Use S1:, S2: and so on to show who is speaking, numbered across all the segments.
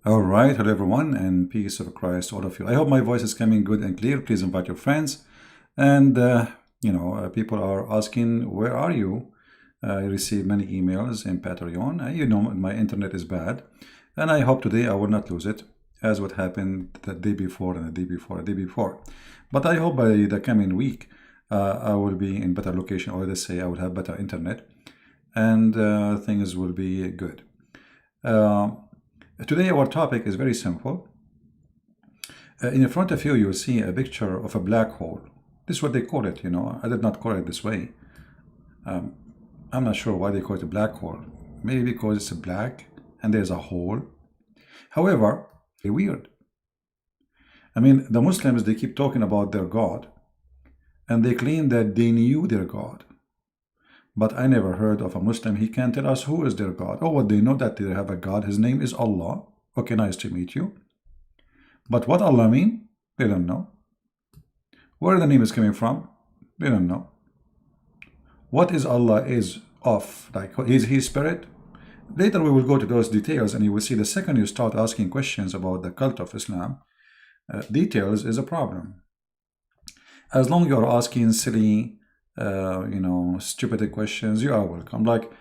S1: All right, hello everyone, and peace of Christ to all of you. I hope my voice is coming good and clear. Please invite your friends. And people are asking, where are you? I receive many emails in Patreon. My internet is bad, and I hope today I will not lose it, as what happened the day before and the day before, the day before. But I hope by the coming week, I will be in better location, or let's say I will have better internet, and things will be good. Today our topic is very simple. In front of you, you will see a picture of a black hole. This is what they call it, I did not call it this way. I'm not sure why they call it a black hole. Maybe because it's black and there's a hole. However, it's weird. I mean, the Muslims, they keep talking about their God, and they claim that they knew their God. But I never heard of a Muslim, he can tell us who is their God. Oh, what they know that they have a God, his name is Allah. Okay, nice to meet you. But what Allah mean? They don't know. Where the name is coming from? They don't know. What is Allah is of? Like, is he spirit? Later we will go to those details, and you will see the second you start asking questions about the cult of Islam, details is a problem. As long as you are asking silly, stupid questions, you are welcome. Like,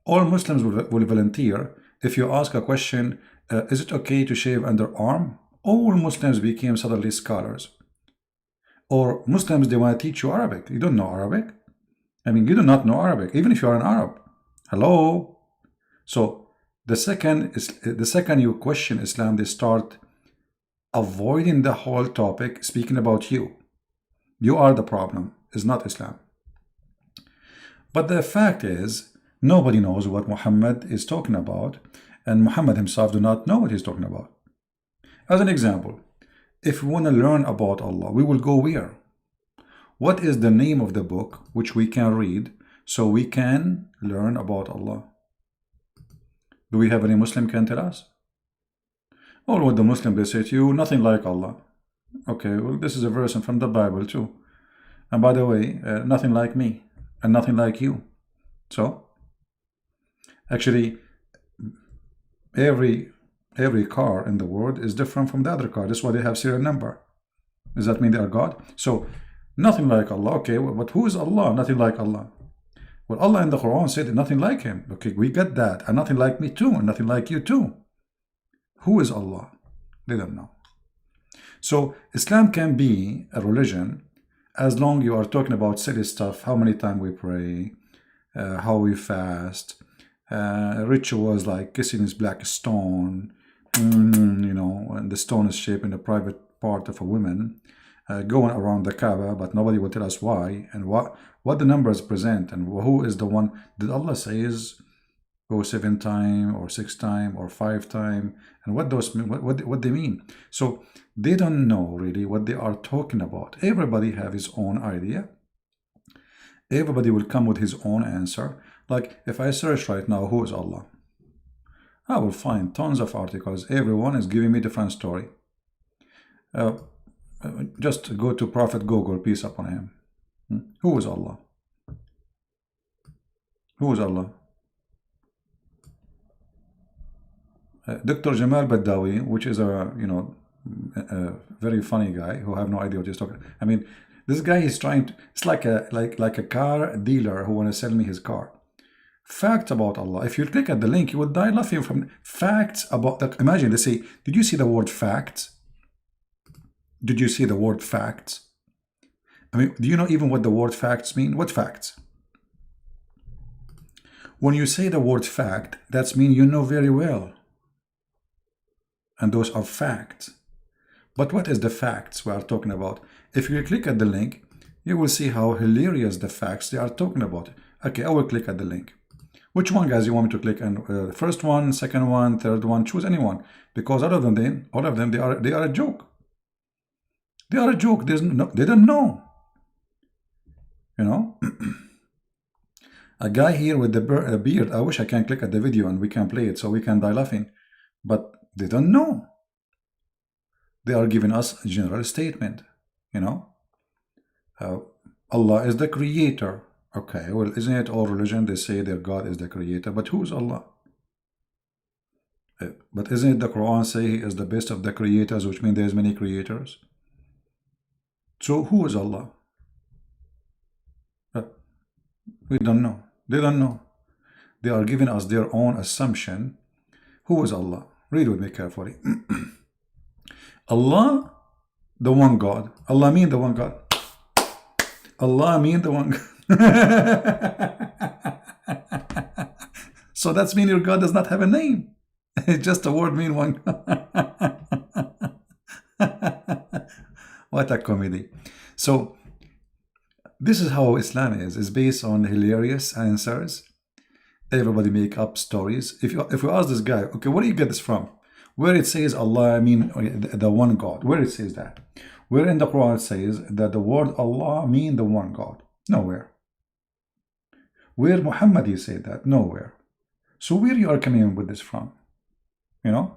S1: all Muslims will volunteer. If you ask a question, is it okay to shave underarm? All Muslims became suddenly scholars. Or Muslims, they want to teach you Arabic. You don't know Arabic. I mean, you do not know Arabic, even if you are an Arab. Hello? So the second you question Islam, they start avoiding the whole topic, speaking about you. You are the problem, it's not Islam. But the fact is, nobody knows what Muhammad is talking about, and Muhammad himself do not know what he's talking about. As an example, if we want to learn about Allah, we will go where? What is the name of the book which we can read so we can learn about Allah? Do we have any Muslim can tell us? Or what the Muslim they say to you, nothing like Allah. Okay, well, this is a verse from the Bible too. And by the way, nothing like me and nothing like you. So, actually, every car in the world is different from the other car. That's why they have serial number. Does that mean they are God? So, nothing like Allah. Okay, well, but who is Allah? Nothing like Allah. Well, Allah in the Quran said nothing like him. Okay, we get that. And nothing like me too, and nothing like you too. Who is Allah? They don't know. So Islam can be a religion as long you are talking about silly stuff, how many times we pray, how we fast, rituals like kissing this black stone, and the stone is shaped in the private part of a woman, going around the Kaaba, but nobody will tell us why and what the numbers present and who is the one. Did Allah say is go 7 times or 6 times or 5 times, and what they mean? So they don't know really what they are talking about. Everybody have his own idea. Everybody will come with his own answer. Like if I search right now, who is Allah? I will find tons of articles. Everyone is giving me different story. Just go to Prophet Google, peace upon him. Who is Allah? Who is Allah? Dr. Jamal Badawi, which is a very funny guy who have no idea what he's talking. I mean, this guy is trying to. It's like a car dealer who want to sell me his car. Facts about Allah. If you click at the link, you would die laughing from facts about that. Imagine they say, "Did you see the word facts? Did you see the word facts?" I mean, do you know even what the word facts mean? What facts? When you say the word fact, that's mean you know very well. And those are facts. But what is the facts we are talking about? If you click at the link, you will see how hilarious the facts they are talking about. Okay, I will click at the link. Which one, guys, you want me to click on? First one, second one, third one, choose anyone. Because all of them, they are a joke. They are a joke. They don't know. A guy here with the beard. I wish I can click at the video and we can play it so we can die laughing. But they don't know. They are giving us a general statement. Allah is the creator. Okay, well, isn't it all religion? They say their God is the creator. But who is Allah? But isn't it the Quran say He is the best of the creators, which means there's many creators? So who is Allah? We don't know. They don't know. They are giving us their own assumption. Who is Allah? Read with me carefully. Allah, the one God. Allah mean the one God. Allah mean the one God. So that's mean your God does not have a name. It's just a word mean one God. What a comedy. So this is how Islam is. It's based on hilarious answers. Everybody make up stories. If you ask this guy, okay, where do you get this from? Where it says Allah, I mean the one God. Where it says that? Where in the Quran it says that the word Allah mean the one God? Nowhere. Where Muhammad you say that? Nowhere. So where you are coming with this from? You know?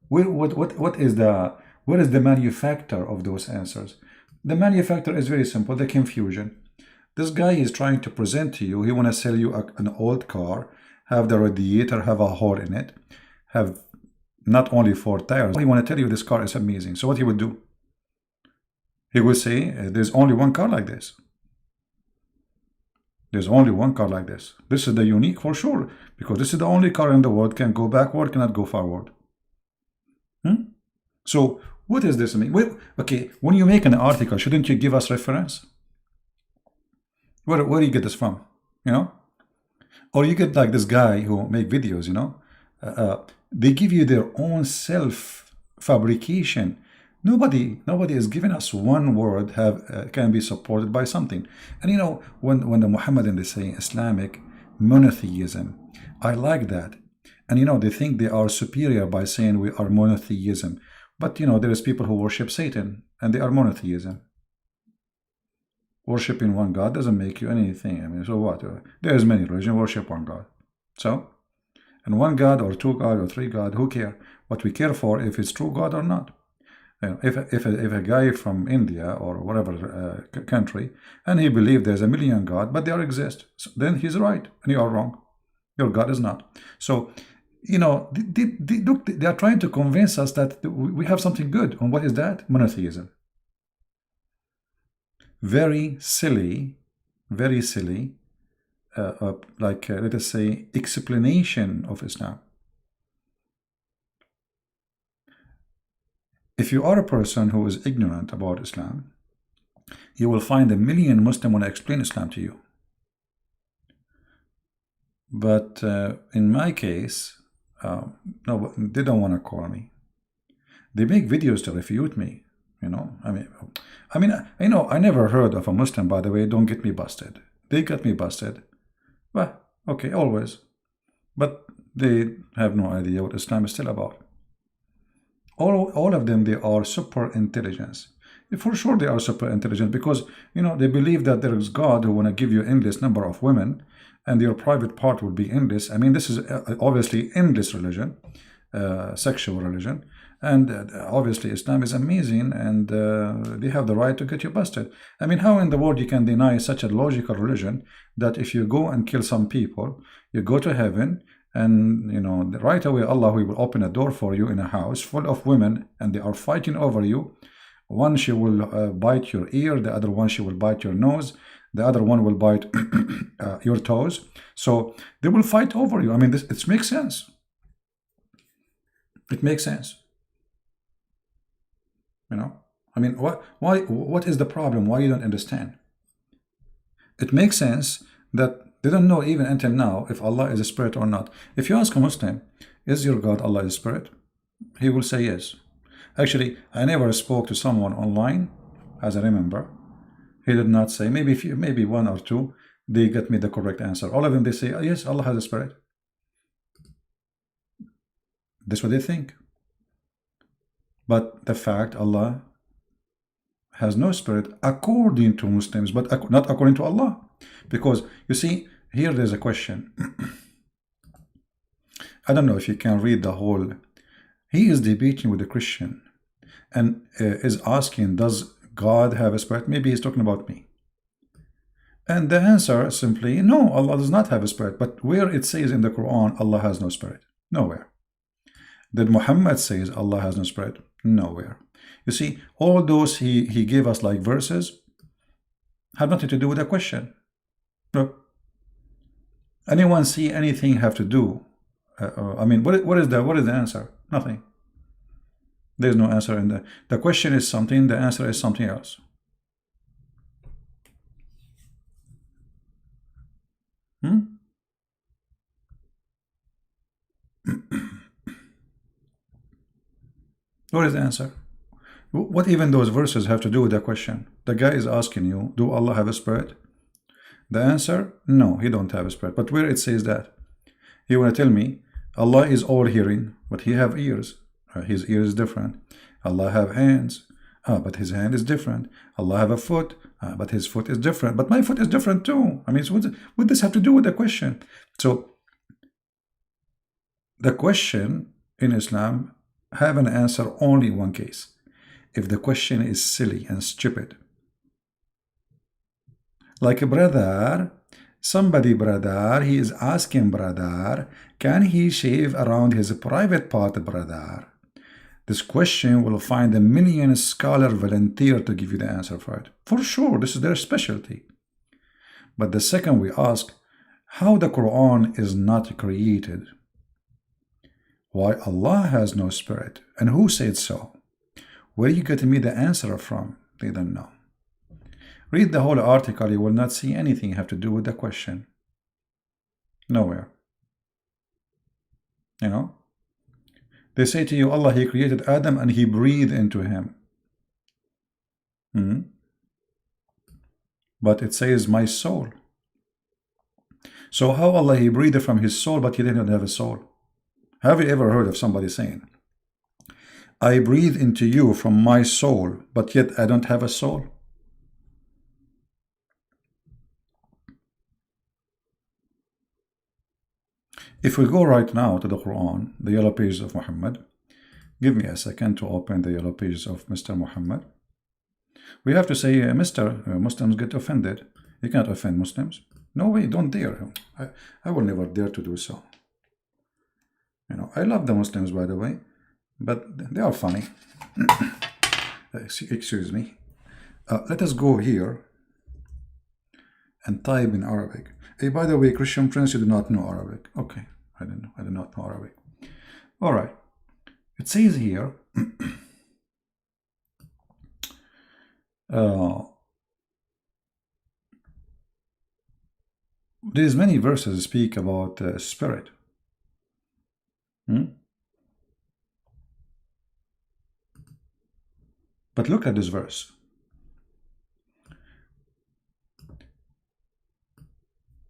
S1: What is the manufacturer of those answers? The manufacturer is very simple, the confusion. This guy is trying to present to you, he want to sell you an old car, have the radiator, have a hole in it, have not only 4 tires. He want to tell you this car is amazing. So what he would do? He would say, there's only one car like this. There's only one car like this. This is the unique for sure, because this is the only car in the world can go backward, cannot go forward. So what does this mean? Okay, when you make an article, shouldn't you give us reference? Where do you get this from? You know? Or you get like this guy who make videos, you know? They give you their own self-fabrication. Nobody is giving us one word can be supported by something. And you know, when the Muhammadan they say Islamic monotheism, I like that. And you know, they think they are superior by saying we are monotheism. But you know, there is people who worship Satan and they are monotheism. Worshipping one God doesn't make you anything. I mean, so what? There is many religions, worship one God. So, and one God or 2 God or 3 God, who care? What we care for if it's true God or not. If a guy from India or whatever country, and he believes there's a million God, but they all exist, so then he's right and you are wrong. Your God is not. So, you know, they are trying to convince us that we have something good. And what is that? Monotheism. Very silly, let us say, explanation of Islam. If you are a person who is ignorant about Islam, you will find a million Muslims want to explain Islam to you. But in my case, no, they don't want to call me. They make videos to refute me. You know, I mean, you know, I never heard of a Muslim, by the way, don't get me busted. They got me busted. Well, okay, always. But they have no idea what Islam is still about. All of them, they are super intelligence. For sure they are super intelligent because, you know, they believe that there is God who want to give you endless number of women and your private part will be endless. I mean, this is obviously endless religion, sexual religion. And obviously Islam is amazing and they have the right to get you busted. I mean, how in the world you can deny such a logical religion that if you go and kill some people, you go to heaven and, you know, right away Allah will open a door for you in a house full of women and they are fighting over you. One, she will bite your ear, the other one, she will bite your nose, the other one will bite your toes. So they will fight over you. I mean, it makes sense. It makes sense. You know, I mean, what is the problem? Why you don't understand? It makes sense that they don't know even until now if Allah is a spirit or not. If you ask a Muslim, is your God Allah is a spirit? He will say yes. Actually, I never spoke to someone online, as I remember. He did not say, maybe 1 or 2, they get me the correct answer. All of them, they say, oh, yes, Allah has a spirit. That's what they think. But the fact Allah has no spirit according to Muslims, but not according to Allah. Because you see, here there's a question. I don't know if you can read the whole. He is debating with a Christian and is asking, does God have a spirit? Maybe he's talking about me. And the answer is simply, no, Allah does not have a spirit. But where it says in the Quran, Allah has no spirit? Nowhere. Did Muhammad says Allah has no spirit? Nowhere. You see, all those he gave us like verses have nothing to do with the question. Look, anyone see anything have to do? I mean, what is the answer? Nothing. There's no answer in the question is something, the answer is something else. What is the answer? What even those verses have to do with the question? The guy is asking you, do Allah have a spirit? The answer, no, he don't have a spirit. But where it says that? You want to tell me Allah is all hearing, but he have ears. His ear is different. Allah have hands, but his hand is different. Allah have a foot, but his foot is different. But my foot is different too. I mean, so what does this have to do with the question? So the question in Islam have an answer only in one case. If the question is silly and stupid. Like a brother, he is asking brother, can he shave around his private part, brother? This question will find a million scholar volunteer to give you the answer for it. For sure, this is their specialty. But the second we ask, how the Quran is not created? Why Allah has no spirit? And who said so? Where you getting me the answer from? They don't know. Read the whole article, you will not see anything have to do with the question. Nowhere. You know? They say to you, Allah, he created Adam and he breathed into him. But it says, my soul. So how Allah, he breathed from his soul, but he didn't have a soul? Have you ever heard of somebody saying, I breathe into you from my soul, but yet I don't have a soul? If we go right now to the Quran, the yellow pages of Muhammad, give me a second to open the yellow pages of Mr. Muhammad. We have to say, Mr. Muslims get offended. You can't offend Muslims. No way, don't dare. I will never dare to do so. You know, I love the Muslims, by the way, but they are funny. Excuse me. Let us go here and type in Arabic. Hey, by the way, Christian Prince, you do not know Arabic. Okay, I don't know. I do not know Arabic. All right. It says here, there's many verses speak about spirit. But look at this verse.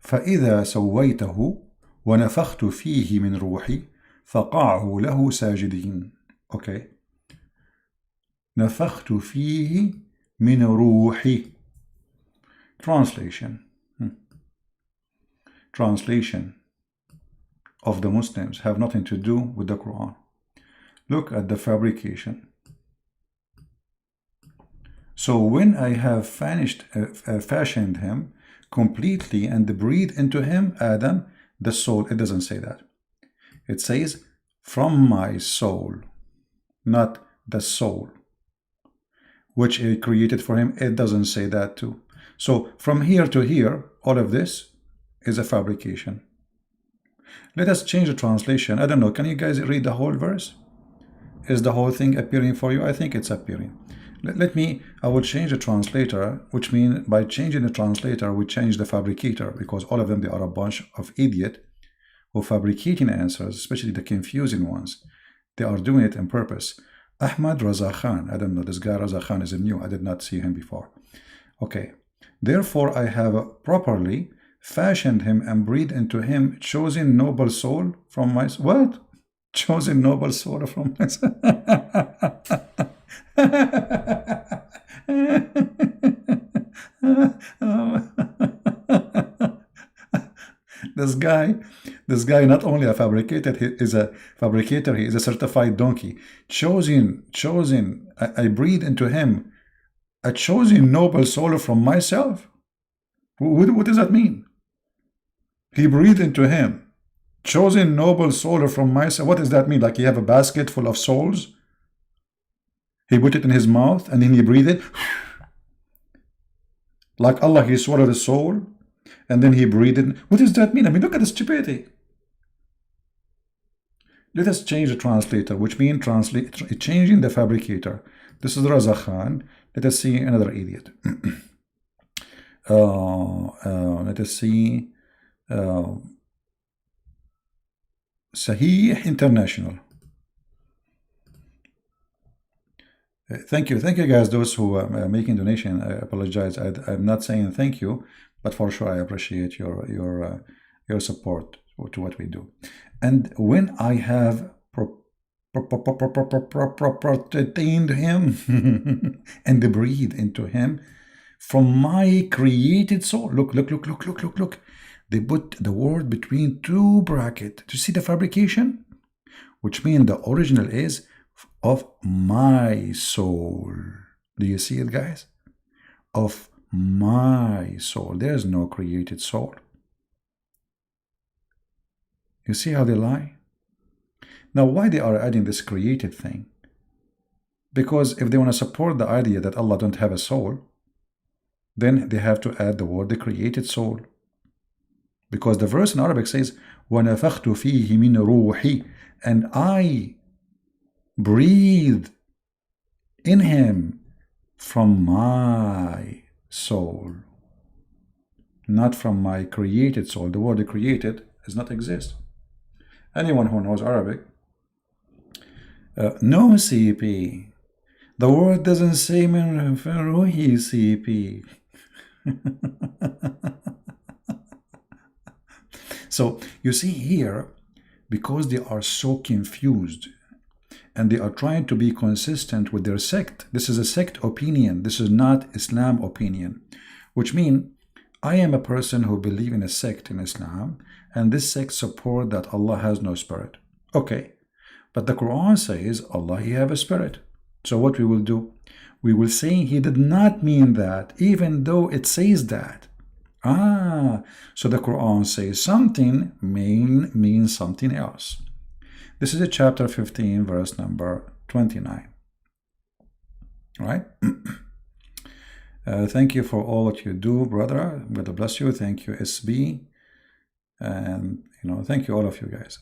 S1: فإذا سويته ونفخت فيه من روحي فقعوا له ساجدين. Okay. نفخت فيه من روحي. Translation. Translation of the Muslims have nothing to do with the Quran. Look at the fabrication. So when I have fashioned him completely and breathed into him, Adam, the soul, it doesn't say that. It says, from my soul, not the soul, which he created for him. It doesn't say that too. So from here to here, all of this is a fabrication. Let us change the translation. I don't know. Can you guys read the whole verse? Is the whole thing appearing for you? I think it's appearing. I will change the translator, which means by changing the translator, we change the fabricator, because all of them, they are a bunch of idiots who fabricating answers, especially the confusing ones. They are doing it on purpose. Ahmad Raza Khan, I don't know, this guy Raza Khan is new. I did not see him before. Okay. Therefore, I have properly fashioned him and breathed into him, chosen noble soul from my... What? Chosen noble soul from my... This guy not only a fabricator, he is a fabricator, he is a certified donkey. Chosen, I breathe into him a chosen noble soul from myself. What does that mean? He breathed into him Chosen noble soul from my soul. What does that mean? Like you have a basket full of souls? He put it in his mouth and then he breathed it. Like Allah, he swallowed the soul and then he breathed it. What does that mean? I mean, look at the stupidity. Let us change the translator, which means changing the fabricator. This is Raza Khan. Let us see another idiot. Let us see. Sahih International. Thank you guys, those who are making donation. I apologize, I'm not saying thank you, but for sure I appreciate your support to what we do. And when I have protained him and breathe into him from my created soul. Look. They put the word between two brackets. Do you see the fabrication? Which means the original is of my soul. Do you see it, guys? Of my soul. There's no created soul. You see how they lie? Now, why they are adding this created thing? Because if they want to support the idea that Allah don't have a soul, then they have to add the word the created soul. Because the verse in Arabic says, وَنَفَخْتُ فِيهِ مِنْ رُوحِي, and I breathe in him from my soul, not from my created soul. The word created does not exist. Anyone who knows Arabic, no CP. The word doesn't say min ruhi CP. So you see here, because they are so confused and they are trying to be consistent with their sect. This is a sect opinion. This is not Islam opinion, which means I am a person who believes in a sect in Islam, and this sect support that Allah has no spirit. Okay, but the Quran says Allah, he have a spirit. So what we will do? We will say he did not mean that, even though it says that. So the Quran says something means something else. This is a chapter 15, verse number 29. Right? Thank you for all that you do, brother. God bless you. Thank you, SB. And, thank you, all of you guys.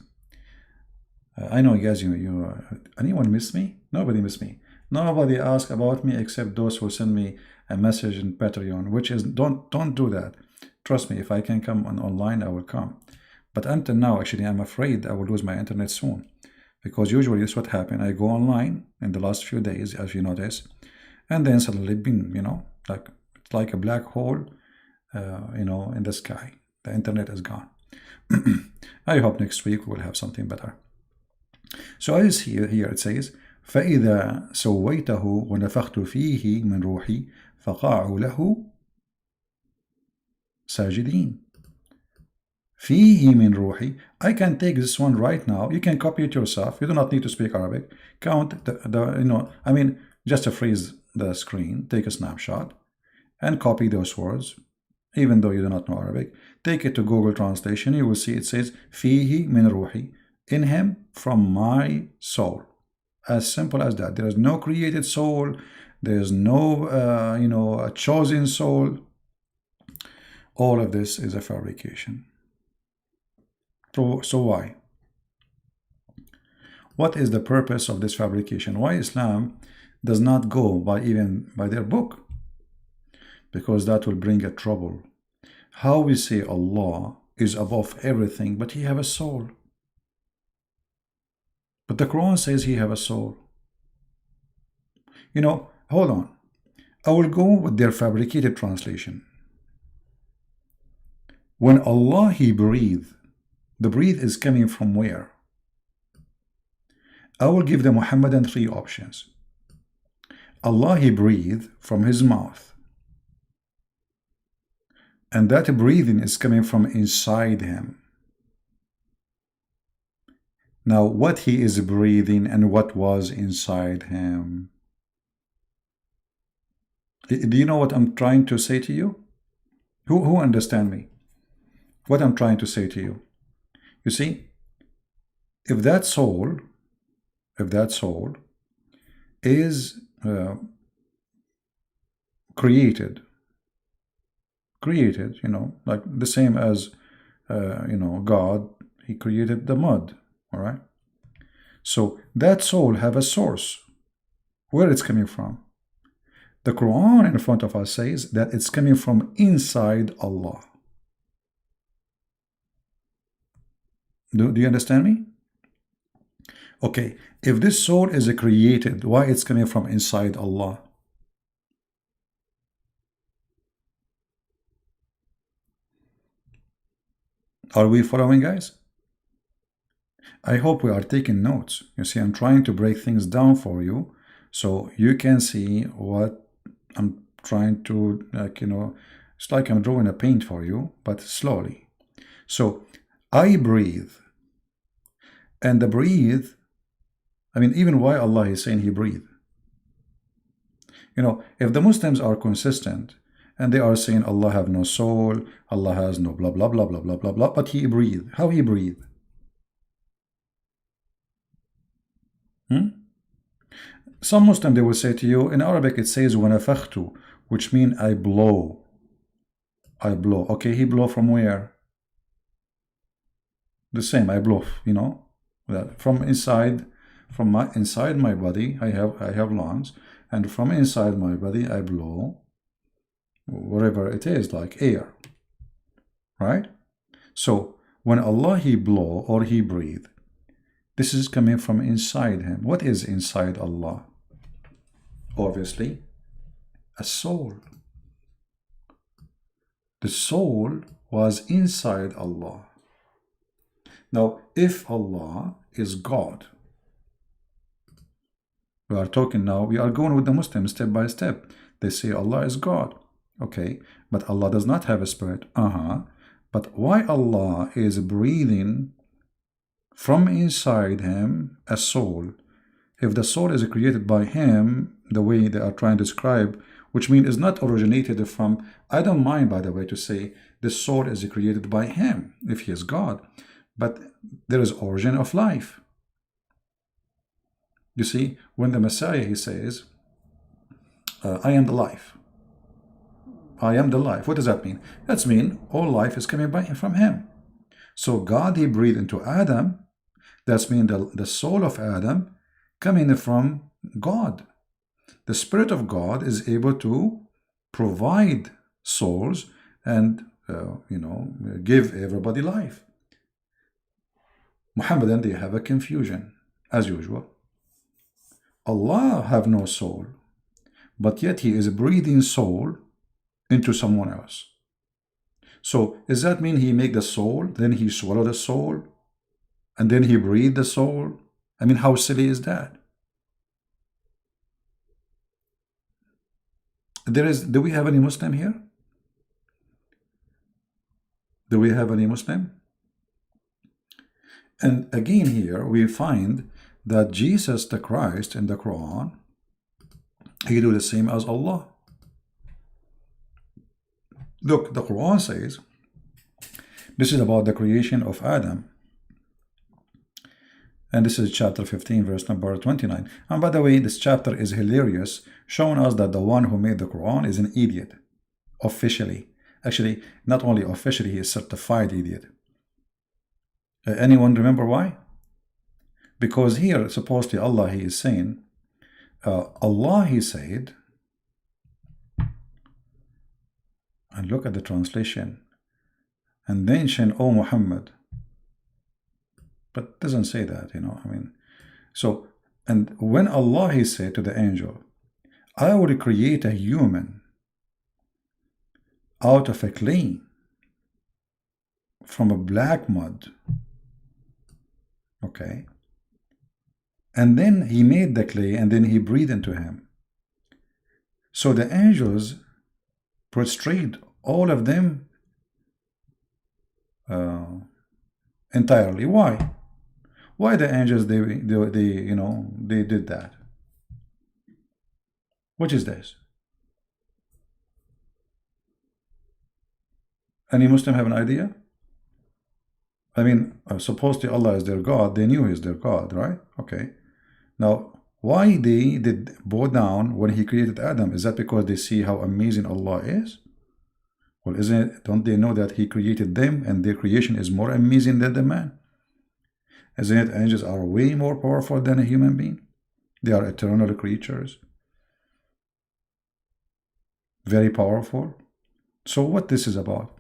S1: I know, guys, anyone miss me? Nobody miss me. Nobody ask about me except those who send me a message in Patreon, which is, don't do that. Trust me, if I can come online, I will come. But until now, actually, I'm afraid I will lose my internet soon. Because usually this is what happened. I go online in the last few days, as you notice, and then suddenly, it's like a black hole, in the sky. The internet is gone. I hope next week we will have something better. So as here it says, فَإِذَا سَوَّيْتَهُ وَنَفَخْتُ فِيهِ مِنْ رُوحِي فَقَعُوا لَهُ ساجدين. فيه من روحي. I can take this one right now. You can copy it yourself. You do not need to speak Arabic. Count just to freeze the screen. Take a snapshot and copy those words, even though you do not know Arabic. Take it to Google Translation. You will see it says فيه من روحي, in him from my soul. As simple as that. There is no created soul. There is no a chosen soul. All of this is a fabrication. So why? What is the purpose of this fabrication? Why Islam does not go by their book? Because that will bring a trouble. How we say Allah is above everything, but he have a soul. But the Quran says he have a soul. Hold on. I will go with their fabricated translation. When Allah, he breathe, the breathe is coming from where? I will give the Muhammadan 3 options. Allah, he breathe from his mouth. And that breathing is coming from inside him. Now, what he is breathing and what was inside him? Do you know what I'm trying to say to you? Who understand me? What I'm trying to say to you? You see, if that soul is created, you know, like the same as you know, God, he created the mud, all right? So that soul have a source, where it's coming from. The Quran in front of us says that it's coming from inside Allah. Do you understand me? Okay, if this soul is created, why it's coming from inside Allah? Are we following, guys? I hope we are taking notes. You see, I'm trying to break things down for you so you can see what I'm trying to, like, you know, it's like I'm drawing a paint for you, but slowly. So I breathe, and the breathe, I mean, even why Allah is saying he breathe. You know, if the Muslims are consistent and they are saying Allah have no soul, Allah has no blah blah blah blah blah blah blah, but he breathe. How he breathe? Some Muslim, they will say to you, in Arabic it says وَنَفَخْتُ, which means I blow. I blow. Okay, he blow from where? The same, I blow, you know, that from inside, inside my body, I have lungs, and from inside my body I blow whatever it is, like air, right? So when Allah he blow or he breathe, this is coming from inside him. What is inside Allah? Obviously, a soul. The soul was inside Allah. Now, if Allah is God, we are talking now, we are going with the Muslims step by step. They say Allah is God. Okay, but Allah does not have a spirit. But why Allah is breathing from inside him a soul? If the soul is created by him, the way they are trying to describe, which means is not originated from, I don't mind, by the way, to say the soul is created by him, if he is God, but there is origin of life. You see, when the Messiah, he says, I am the life. I am the life. What does that mean? That means all life is coming from him. So God, he breathed into Adam. That means the soul of Adam coming from God. The Spirit of God is able to provide souls and, you know, give everybody life. Muhammadan, they have a confusion, as usual. Allah have no soul, but yet he is breathing soul into someone else. So does that mean he make the soul, then he swallow the soul, and then he breathe the soul? I mean, how silly is that? Do we have any Muslim here? Do we have any Muslim? And again here we find that Jesus the Christ in the Quran, he do the same as Allah. Look, the Quran says, this is about the creation of Adam. And this is chapter 15, verse number 29. And by the way, this chapter is hilarious, showing us that the one who made the Quran is an idiot, officially. Actually, not only officially, he is certified idiot. Anyone remember why? Because here, supposedly Allah, he is saying, Allah, he said, and look at the translation, and mention, O Muhammad. But it doesn't say that, you know, I mean. So, and when Allah, he said to the angel, I will create a human out of a clay from a black mud. Okay. And then he made the clay and then he breathed into him. So the angels prostrate all of them entirely. Why? Why the angels, they you know, they did that? What is this? Any Muslim have an idea? I mean, supposedly Allah is their God. They knew He's their God, right? Okay. Now, why they did bow down when He created Adam? Is that because they see how amazing Allah is? Well, isn't it? Don't they know that He created them and their creation is more amazing than the man? Isn't it? Angels are way more powerful than a human being. They are eternal creatures. Very powerful. So what this is about?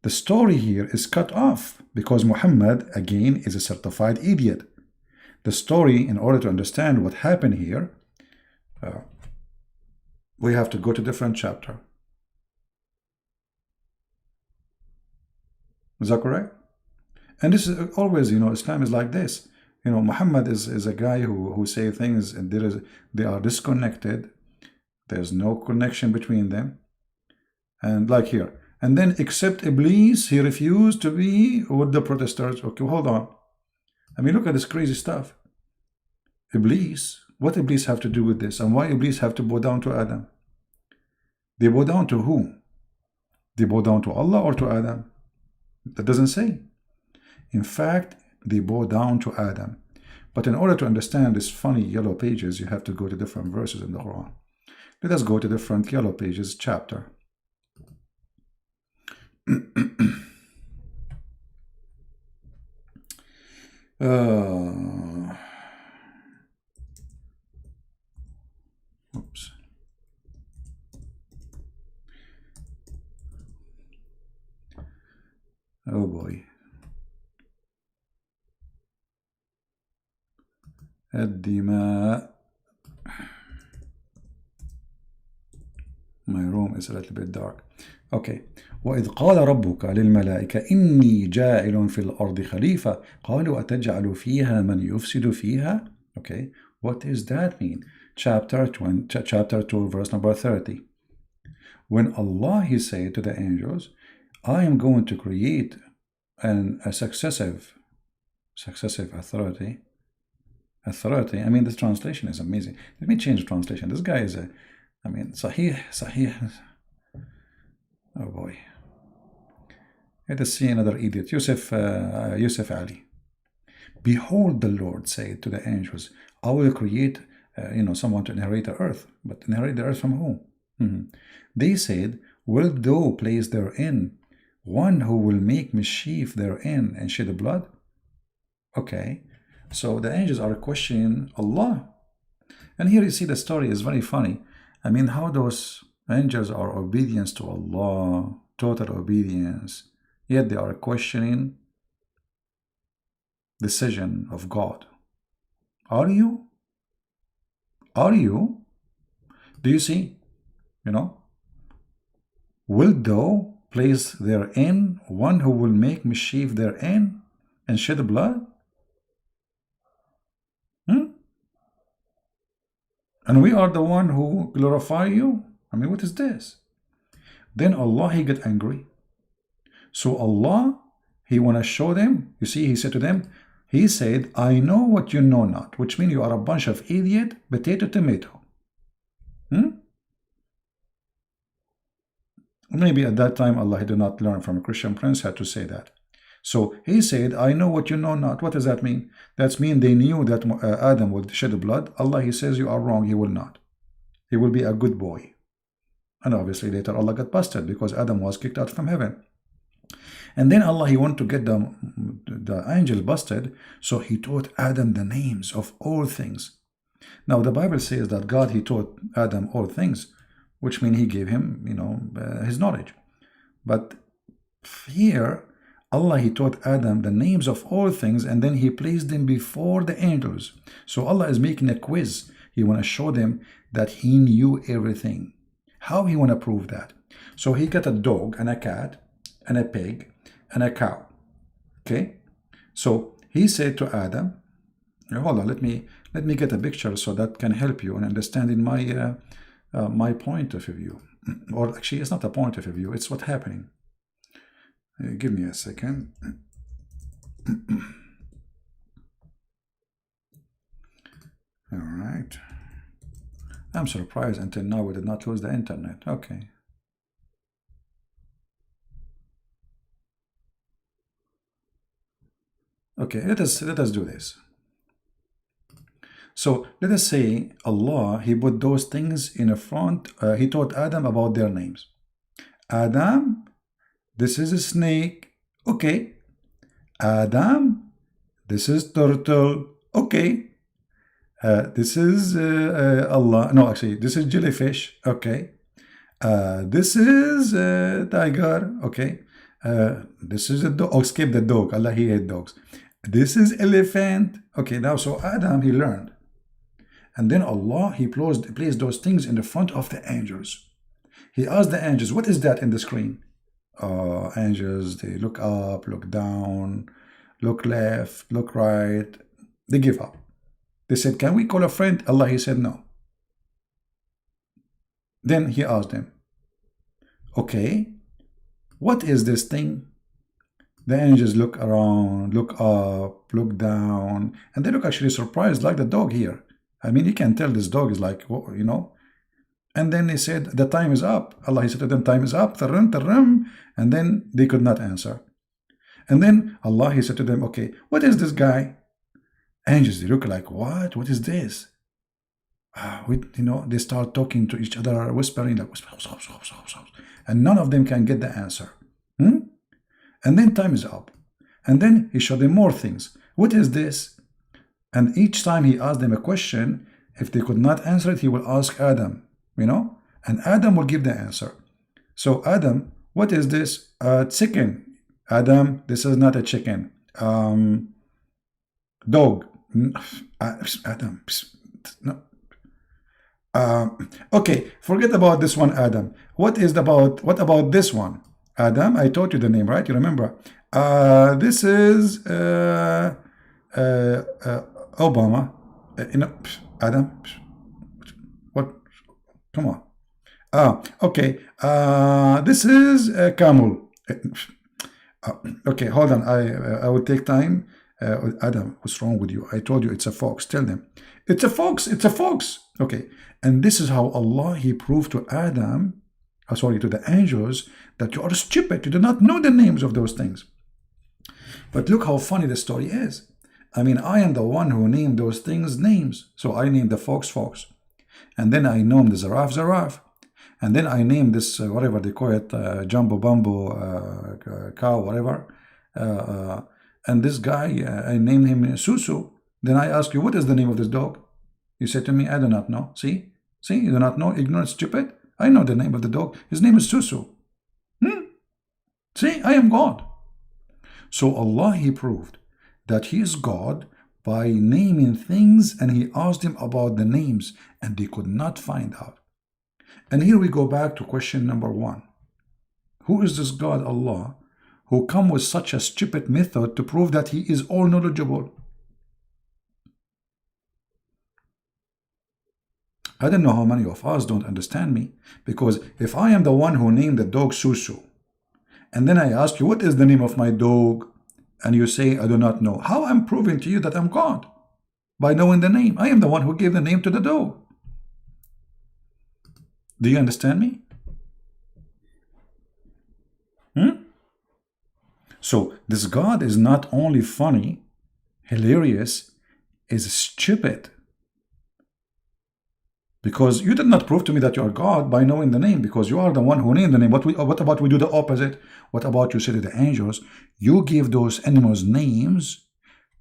S1: The story here is cut off because Muhammad, again, is a certified idiot. The story, in order to understand what happened here, we have to go to a different chapter. Is that correct? And this is always, Islam is like this. Muhammad is a guy who say things and they are disconnected. There's no connection between them. And like here. And then except Iblis, he refused to be with the protesters. Okay, hold on. I mean, look at this crazy stuff. Iblis, what Iblis have to do with this? And why Iblis have to bow down to Adam? They bow down to who? They bow down to Allah or to Adam? That doesn't say. In fact, they bow down to Adam. But in order to understand these funny yellow pages, you have to go to different verses in the Quran. Let us go to different yellow pages chapter. Oops. Oh boy. الدماء. My room is a little bit dark. Okay. وإذ قال ربك للملائكة إني جاعل في الأرض خليفة قالوا أتجعل فيها من يفسد فيها. Okay. What does that mean? Chapter 2, verse number 30. When Allah, He said to the angels, I am going to create a successive authority. I mean, this translation is amazing. Let me change the translation. This guy is Sahih. Oh boy. Let us see another idiot. Yusuf Ali. Behold, the Lord said to the angels, I will create someone to inherit the earth. But inherit the earth from whom? They said, wilt thou place therein one who will make mischief therein and shed blood? Okay. So the angels are questioning Allah. And here you see the story is very funny. I mean, how those angels are obedience to Allah, total obedience, yet they are questioning decision of God. Are you? Are you? Do you see? Wilt thou place therein one who will make mischief therein and shed blood? And we are the one who glorify you? I mean, what is this? Then Allah, He get angry. So Allah, He want to show them. You see, He said to them, He said, I know what you know not, which means you are a bunch of idiot, potato, tomato. Maybe at that time, Allah, He did not learn from a Christian prince had to say that. So He said, I know what you know not. What does that mean? That means they knew that Adam would shed blood. Allah, He says, you are wrong. He will not. He will be a good boy. And obviously later Allah got busted because Adam was kicked out from heaven. And then Allah, He wanted to get the angel busted. So He taught Adam the names of all things. Now the Bible says that God, He taught Adam all things, which means He gave him, his knowledge. But here, Allah, He taught Adam the names of all things, and then He placed them before the angels. So Allah is making a quiz. He want to show them that He knew everything. How He want to prove that? So He got a dog and a cat and a pig and a cow. Okay? So He said to Adam, hold on, let me get a picture so that can help you in understanding my point of view. Or actually, it's not a point of view, it's what's happening. Give me a second. All right. I'm surprised until now we did not lose the internet. Okay. Okay, let us do this. So let us say Allah, He put those things in the front. He taught Adam about their names. Adam, this is a snake. Okay. Adam, this is turtle. Okay. This is Allah. No, actually, this is jellyfish. Okay. This is tiger. Okay. This is a dog. Oh, skip the dog. Allah, He hates dogs. This is elephant. Okay. Now, so Adam, he learned. And then Allah, He placed those things in the front of the angels. He asked the angels, what is that in the screen? Angels, they look up, look down, look left, look right. They give up. They said, can we call a friend? Allah, He said no. Then He asked them, okay, what is this thing? The angels look around, look up, look down, and they look actually surprised like the dog here. I mean, you can tell this dog is like, you know. And then they said, the time is up. Allah, He said to them, time is up. Tarram, tarram. And then they could not answer. And then Allah, He said to them, okay, what is this guy? Angels, they look like, what? What is this? You know, they start talking to each other, whispering, like, whisper, and none of them can get the answer. And then time is up. And then He showed them more things. What is this? And each time He asked them a question, if they could not answer it, He will ask Adam, you know, and Adam will give the answer. So Adam, what is this? Chicken. Adam, this is not a chicken. Dog. Adam. No. Okay, forget about this one, Adam. What about this one? Adam, I taught you the name, right? You remember? This is Obama. You know, Adam. What? Come on. Okay. This is Camel. Okay, hold on. I will take time. Adam, what's wrong with you? I told you it's a fox. Tell them. It's a fox. It's a fox. Okay. And this is how Allah, He proved to Adam, to the angels, that you are stupid. You do not know the names of those things. But look how funny the story is. I mean, I am the one who named those things names. So I named the fox, fox. And then I named the giraffe, giraffe. And then I named this, whatever they call it, jumbo bumbo, cow, whatever. And this guy, I named him Susu. Then I ask you, what is the name of this dog? You say to me, I do not know. See, you do not know, ignorant, stupid. I know the name of the dog. His name is Susu. See, I am God. So Allah, He proved that He is God by naming things, and He asked them about the names, and they could not find out. And here we go back to question number 1. Who is this God, Allah, who come with such a stupid method to prove that He is all knowledgeable? I don't know how many of us don't understand me, because if I am the one who named the dog Susu, and then I ask you, what is the name of my dog? And you say, I do not know. How I'm proving to you that I'm God? By knowing the name. I am the one who gave the name to the dog. Do you understand me? So this God is not only funny, hilarious, is stupid. Because you did not prove to me that you are God by knowing the name, because you are the one who named the name. What about we do the opposite? What about you say to the angels, you give those animals names,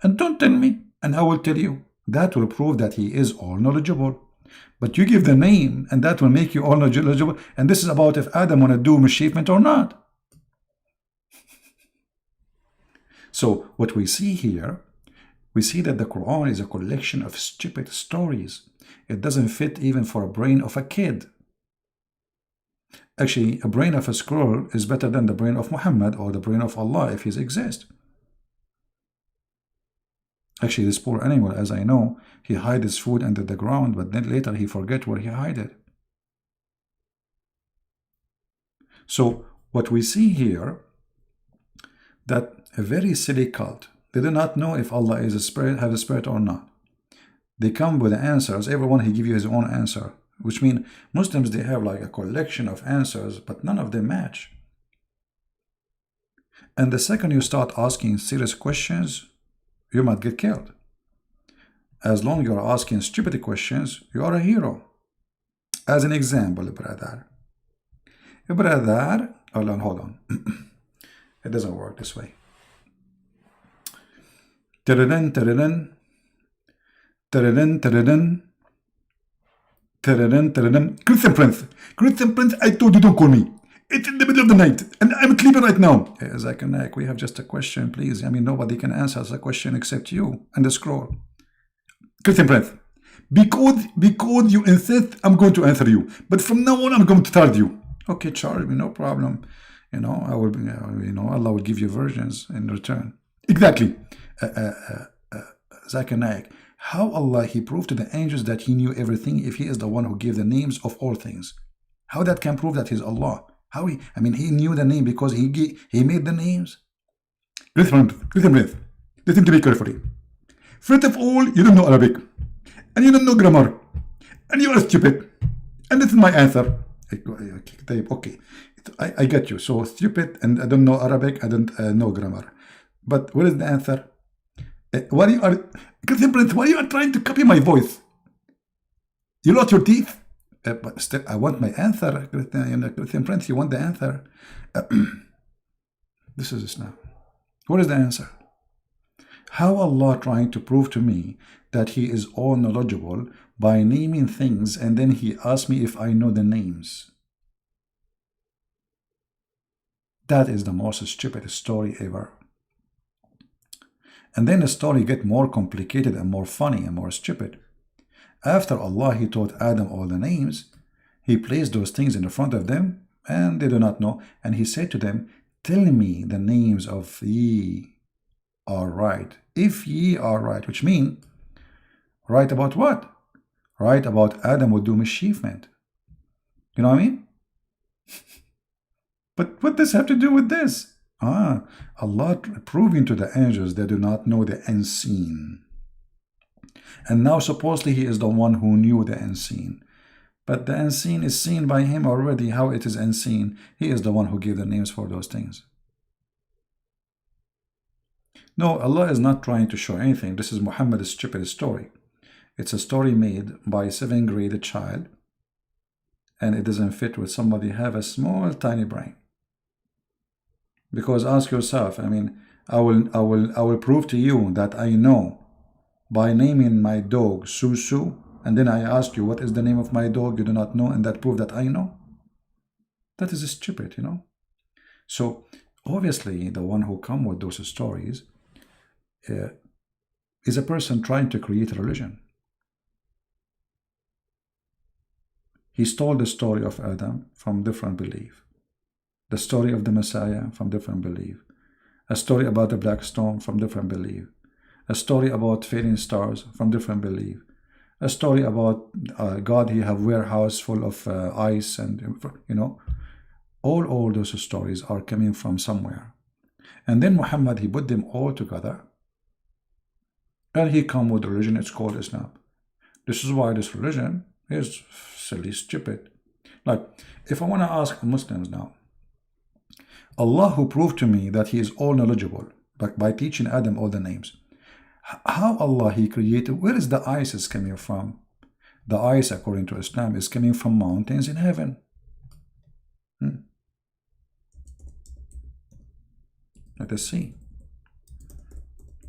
S1: and don't tell me, and I will tell you. That will prove that He is all knowledgeable. But you give the name, and that will make you all knowledgeable. And this is about if Adam want to do mischievement or not. So what we see here, we see that the Quran is a collection of stupid stories. It doesn't fit even for a brain of a kid. Actually, a brain of a squirrel is better than the brain of Muhammad or the brain of Allah if he exists. Actually, this poor animal, as I know, he hide his food under the ground, but then later he forget where he hide it. So what we see here, that a very silly cult, they do not know if Allah is a spirit, have a spirit or not. They come with the answers. Everyone, he give you his own answer, which means Muslims, they have like a collection of answers, but none of them match. And the second you start asking serious questions, you might get killed. As long as you're asking stupid questions, you are a hero. As an example, brother. Brother, hold on. It doesn't work this way. Tadadun, tadadun. Tadadun, tadadun. Tadadun, tadadun. Christian Prince. Christian Prince, I told you don't call me. It's in the middle of the night, and I'm sleeping right now. Zakir Naik, we have just a question, please. I mean, nobody can answer the question except you and the scroll. Christian Prince, because you insist, I'm going to answer you. But from now on, I'm going to charge you. Okay, charge me, no problem. You know, I will, you know, Allah will give you versions in return. Exactly. Zakir Naik, how Allah, He proved to the angels that He knew everything if He is the one who gave the names of all things? How that can prove that He's Allah? How He, I mean, He knew the name because He made the names. Listen, listen to me carefully. First of all, you don't know Arabic, and you don't know grammar, and you are stupid. And this is my answer. Okay, I get you. So stupid, and I don't know Arabic, I don't know grammar. But what is the answer? Why you are, Christian Prince, why you are trying to copy my voice? You lost your teeth? But still, I want my answer. Christian Prince, you want the answer? This is this now. What is the answer? How Allah trying to prove to me that He is all knowledgeable by naming things, and then He asked me if I know the names? That is the most stupid story ever. And then the story get more complicated and more funny and more stupid. After Allah, He taught Adam all the names, He placed those things in the front of them, and they do not know. And He said to them, tell me the names of ye are right. If ye are right, which mean, right about what? Right about Adam would do mischievement. You know what I mean? But what does have to do with this? Allah proving to the angels they do not know the unseen. And now supposedly He is the one who knew the unseen. But the unseen is seen by Him already. How it is unseen? He is the one who gave the names for those things. No, Allah is not trying to show anything. This is Muhammad's stupid story. It's a story made by a 7th grade child, and it doesn't fit with somebody who have a small tiny brain. Because ask yourself, I mean, I will prove to you that I know by naming my dog Susu, and then I ask you what is the name of my dog, you do not know, and that prove that I know? That is stupid, you know. So obviously the one who come with those stories is a person trying to create a religion. He stole the story of Adam from different belief, the story of the Messiah from different belief, a story about the black stone from different belief, a story about fading stars from different belief, a story about God, He have warehouse full of ice, and you know, all those stories are coming from somewhere. And then Muhammad, He put them all together, and He come with a religion. It's called Islam. This is why this religion is silly, stupid. Like, if I want to ask Muslims now, Allah who proved to me that He is all knowledgeable by teaching Adam all the names, how Allah He created, where is the ice is coming from? The ice, according to Islam, is coming from mountains in heaven. Let us see.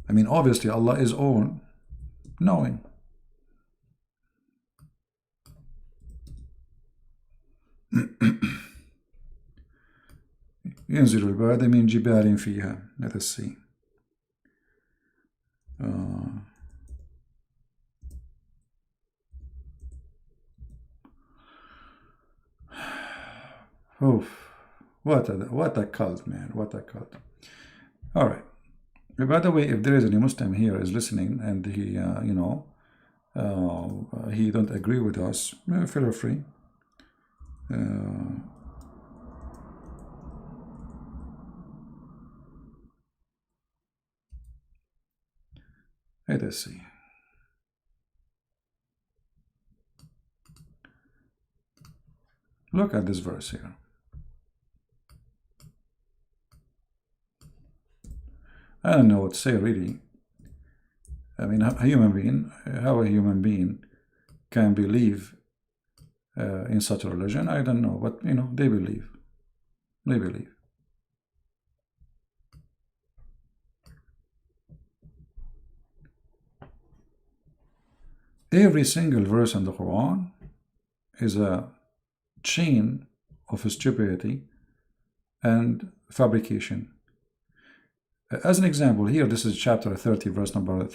S1: I mean, obviously Allah is all knowing. ينزل البعد من جبال فيها. Let us see. What a cult, man. What a cult. All right. By the way, if there is any Muslim here is listening and he, you know, he don't agree with us, feel free. Let us see. Look at this verse here. I don't know what to say really. I mean, how a human being can believe in such a religion, I don't know, but they believe. They believe. Every single verse in the Quran is a chain of stupidity and fabrication. As an example, here, this is chapter 30, verse number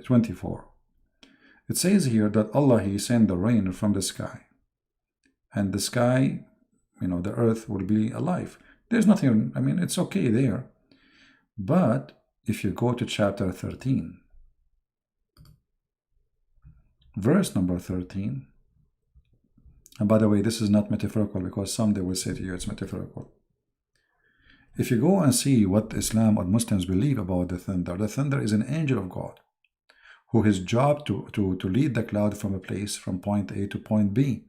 S1: 24. It says here that Allah, He sent the rain from the sky. And the sky, the earth will be alive. There's nothing, I mean, it's okay there. But if you go to chapter 13, verse number 13, and by the way, this is not metaphorical, because someday will say to you it's metaphorical. If you go and see what Islam or Muslims believe about the thunder is an angel of God, who his job to lead the cloud from a place, from point A to point B.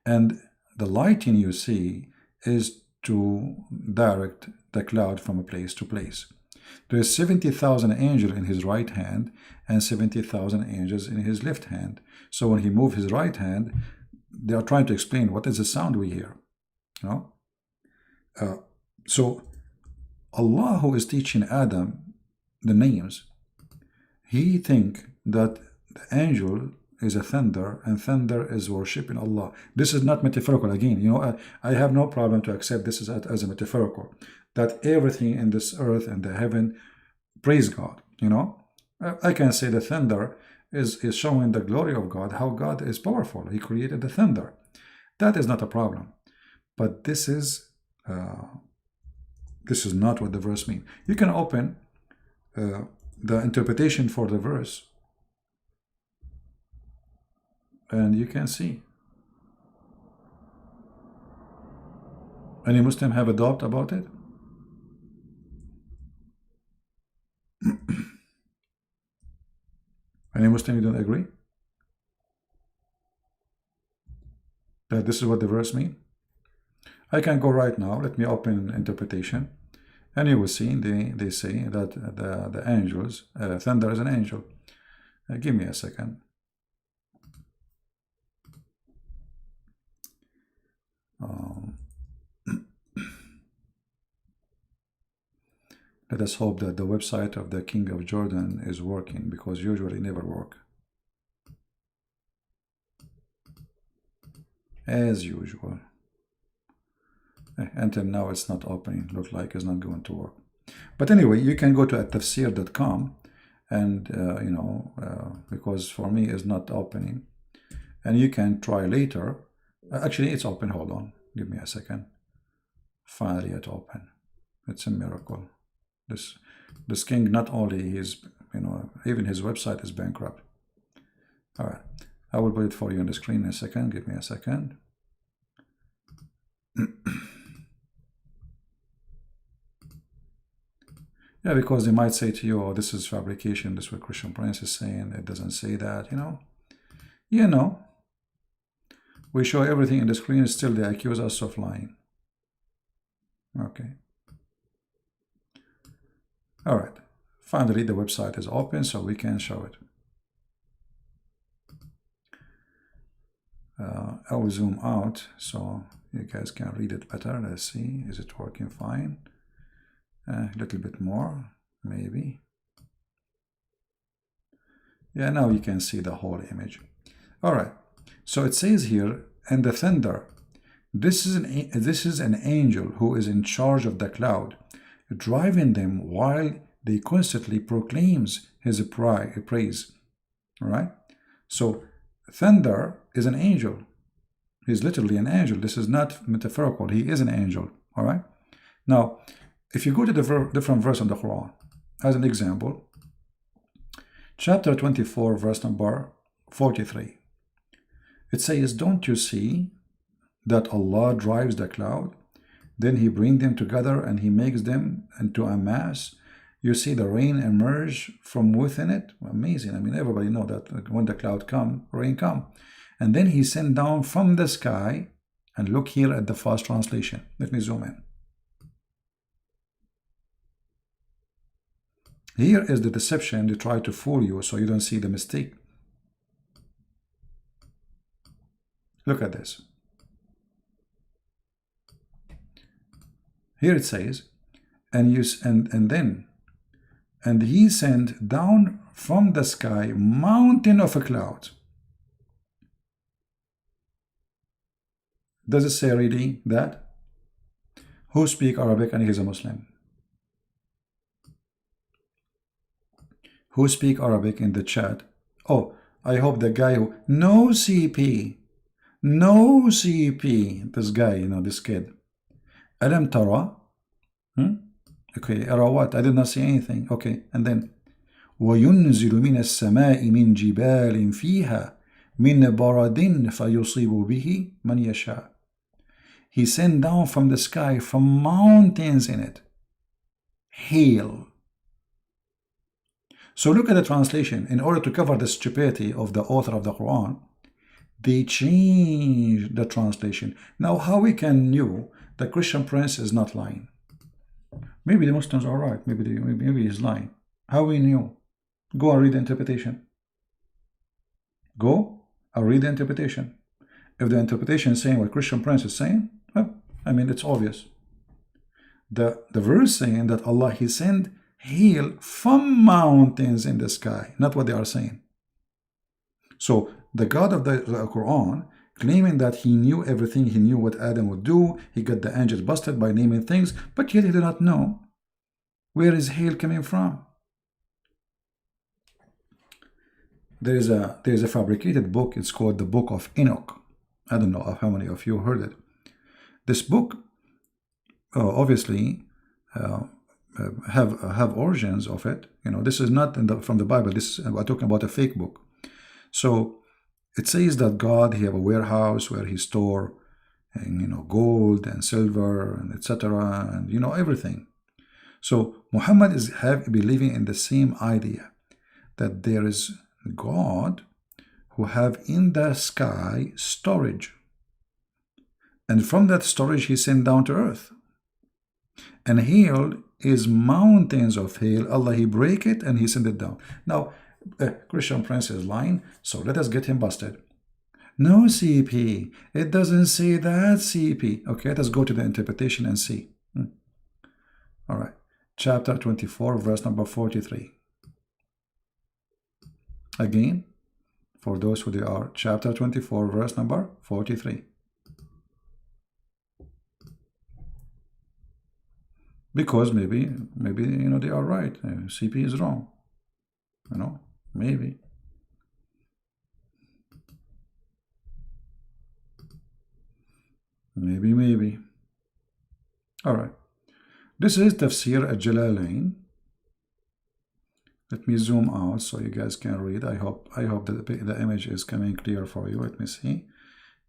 S1: And the lighting you see is to direct the cloud from a place to place. There is 70,000 angels in his right hand and 70,000 angels in his left hand. So when he moves his right hand, they are trying to explain what is the sound we hear. So Allah, who is teaching Adam the names, he think that the angel is a thunder, and thunder is worshiping Allah. This is not metaphorical. Again, I have no problem to accept this as a metaphorical, that everything in this earth and the heaven praise God. I can say the thunder is showing the glory of God, how God is powerful. He created the thunder. That is not a problem. But this is not what the verse means. You can open the interpretation for the verse, and you can see. Any Muslim have a doubt about it? Any Muslim, you don't agree that this is what the verse means? I can go right now. Let me open interpretation, and you will see they say that the angels, thunder is an angel. Give me a second. Let us hope that the website of the King of Jordan is working, because usually never work. As usual. Until now it's not opening. Looks like it's not going to work. But anyway, you can go to atafsir.com and because for me it's not opening, and you can try later. Actually, it's open. Hold on, give me a second. Finally it open. It's a miracle. This king, not only his, even his website is bankrupt. All right, I will put it for you on the screen in a second. Give me a second. Yeah, because they might say to you, oh, this is fabrication. This is what Christian Prince is saying. It doesn't say that, We show everything in the screen, still they accuse us of lying. Okay. All right. Finally, the website is open, so we can show it. I will zoom out so you guys can read it better. Let's see. Is it working fine? A little bit more, maybe. Yeah, now you can see the whole image. All right. So it says here, and the thunder. This is an angel who is in charge of the cloud, driving them while they constantly proclaims his praise. All right. So thunder is an angel. He's literally an angel. This is not metaphorical. He is an angel. All right. Now, if you go to the different verse in the Quran, as an example, chapter 24, verse number 43, it says, don't you see that Allah drives the cloud, then he brings them together and he makes them into a mass. You see the rain emerge from within it. Amazing. I mean, everybody know that when the cloud come, rain come. And then he sent down from the sky, and look here at the fast translation. Let me zoom in. Here is the deception. They try to fool you so you don't see the mistake. Look at this. Here it says, and he sent down from the sky mountain of a cloud. Does it say really that? Who speak Arabic and he's a Muslim? Who speak Arabic in the chat? Oh, I hope the guy who... No CP. No CP. This guy, you know, this kid. Alam tara? Okay, ara what? I did not see anything. Okay, and then وَيُنْزِلُ مِنَ السَّمَاءِ مِنْ جِبَالٍ فِيهَا مِنْ بَرَدٍ فَيُصِيبُ بِهِ مَنْ يَشَاءُ. He sent down from the sky, from mountains in it, hail. So look at the translation. In order to cover the stupidity of the author of the Quran, they changed the translation. Now, how we can know the Christian Prince is not lying? Maybe the Muslims are right. Maybe he's lying. How we knew? Go and read the interpretation. Go and read the interpretation. If the interpretation is saying what Christian Prince is saying, well, I mean, it's obvious. The verse saying that Allah, He sent hail from mountains in the sky, not what they are saying. So the God of the Quran claiming that He knew everything, He knew what Adam would do, He got the angels busted by naming things, but yet He did not know where is hail coming from. There is a fabricated book. It's called the Book of Enoch. I don't know how many of you heard it. This book obviously have origins of it. You know, this is not from the Bible. This we're talking about a fake book. So it says that God, He have a warehouse where He store, and, you know, gold and silver and etc. and, you know, everything. So Muhammad is believing in the same idea that there is God who have in the sky storage, and from that storage He sent down to earth. And hail is mountains of hail. Allah, He break it and He sent it down. Now, Christian Prince is lying, so let us get him busted. No, CP, it doesn't say that, CP. Okay, let us go to the interpretation and see. All right, chapter 24, verse number 43. Again, for those who they are, chapter 24, verse number 43. Because maybe you know, they are right. CP is wrong. You know, maybe. Maybe. All right. This is Tafsir al-Jalalain. Let me zoom out so you guys can read. I hope that the image is coming clear for you. Let me see.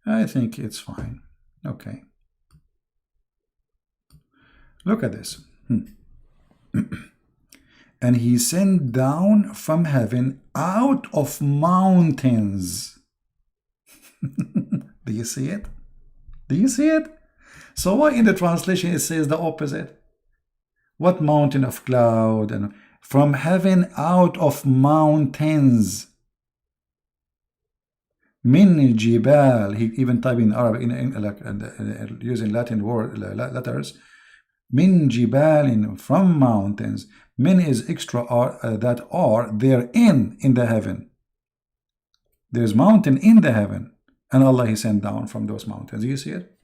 S1: I think it's fine. Okay. Look at this. And He sent down from heaven out of mountains. Do you see it? Do you see it? So why in the translation it says the opposite? What mountain of cloud? And from heaven out of mountains. Min jibal. He even typed in Arabic, using Latin letters. Min jibalin, from mountains. Min is extra that are therein in the heaven. There's mountain in the heaven, and Allah, He sent down from those mountains. Do you see it?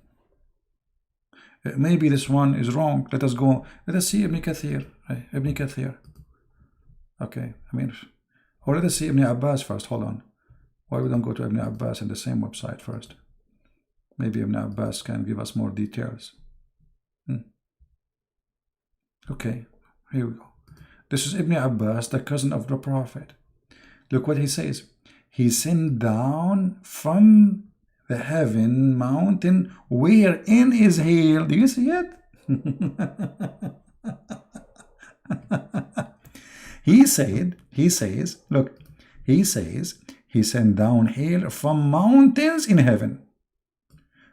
S1: Maybe this one is wrong. Let us go. Let us see Ibn Kathir. Ibn Kathir. Okay, I mean, or let us see Ibn Abbas first. Hold on. Why we don't go to Ibn Abbas in the same website first? Maybe Ibn Abbas can give us more details. Okay, here we go. This is Ibn Abbas, the cousin of the Prophet. Look what he says. He sent down from the heaven mountain wherein is hail. Do you see it? He says, look, he says, He sent down hail from mountains in heaven.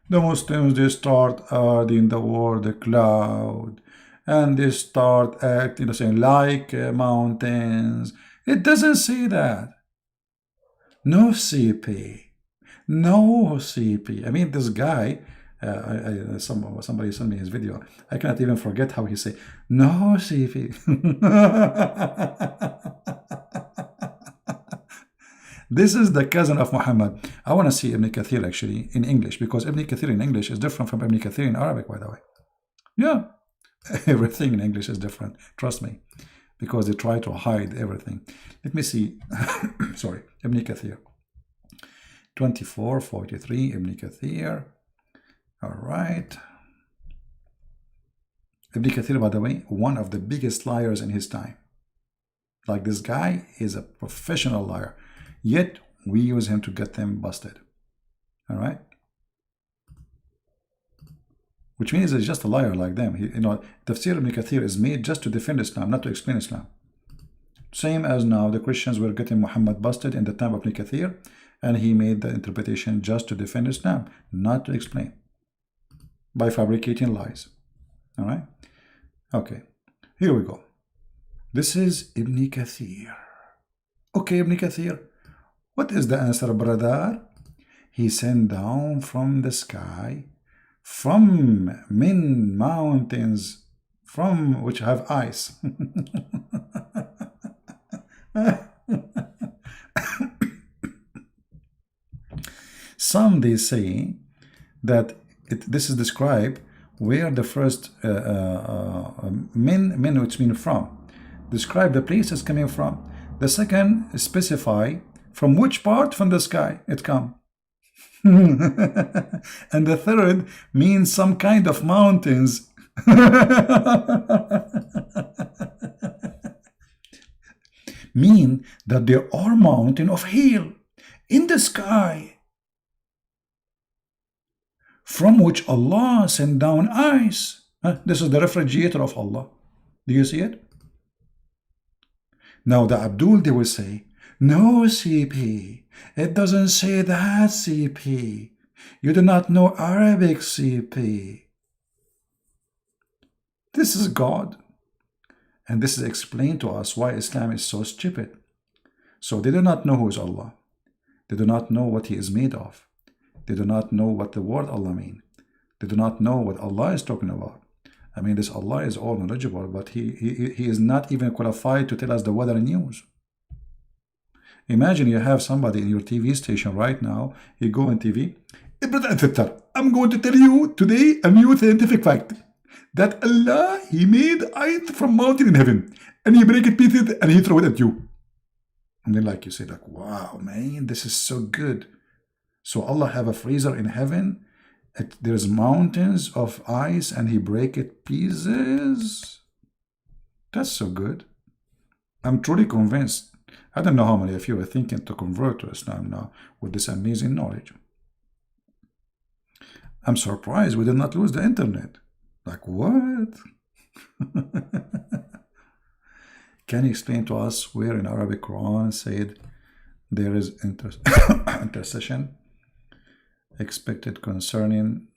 S1: The Muslims, they start adding the word cloud and they start acting, saying like mountains. It doesn't say that. No CP. No CP. I mean, this guy, somebody sent me his video. I cannot even forget how he say, no CP. This is the cousin of Muhammad. I want to see Ibn Kathir actually in English, because Ibn Kathir in English is different from Ibn Kathir in Arabic, by the way. Yeah, everything in English is different. Trust me, because they try to hide everything. Let me see. Sorry, Ibn Kathir. 2443 Ibn Kathir. All right. Ibn Kathir, by the way, one of the biggest liars in his time. Like, this guy is a professional liar. Yet we use him to get them busted. All right, which means he's just a liar like them. Tafsir Ibn Kathir is made just to defend Islam, not to explain Islam. Same as now the Christians were getting Muhammad busted in the time of Ibn Kathir, and he made the interpretation just to defend Islam, not to explain, by fabricating lies. All right. Okay. Here we go. This is Ibn Kathir. Okay, Ibn Kathir. What is the answer, brother? He sent down from the sky, from min mountains, from which have ice. Some, they say that this is described where the first min, which means from, describe the place it's coming from. The second specify from which part from the sky it come. And the third means some kind of mountains. Mean that there are mountains of hail in the sky, from which Allah sent down ice. This is the refrigerator of Allah. Do you see it? Now the Abdul, they will say, no, CP, it doesn't say that, CP. You do not know Arabic, CP. This is God. And this is explained to us why Islam is so stupid. So they do not know who is Allah. They do not know what He is made of. They do not know what the word Allah means. They do not know what Allah is talking about. I mean, this Allah is all knowledgeable, but He is not even qualified to tell us the weather news. Imagine you have somebody in your TV station right now, you go on TV, I'm going to tell you today a new scientific fact, that Allah, He made ice from mountain in heaven, and He break it pieces and He throw it at you. And then like you say, like, wow, man, this is so good. So Allah have a freezer in heaven, there's mountains of ice and He break it pieces. That's so good. I'm truly convinced. I don't know how many of you are thinking to convert to Islam now with this amazing knowledge. I'm surprised we did not lose the internet. Like, what? Can you explain to us where in Arabic Quran said there is intercession expected concerning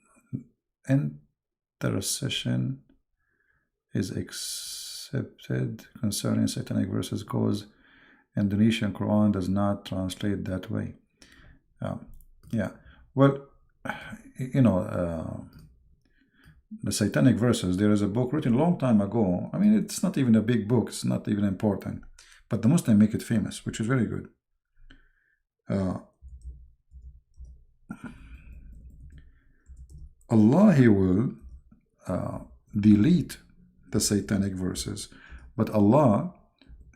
S1: intercession is accepted concerning satanic verses, cause Indonesian Quran does not translate that way. Yeah, well, you know, the satanic verses, there is a book written a long time ago. I mean, it's not even a big book, it's not even important, but the Muslims make it famous, which is very good. Allah, He will delete the satanic verses, but Allah,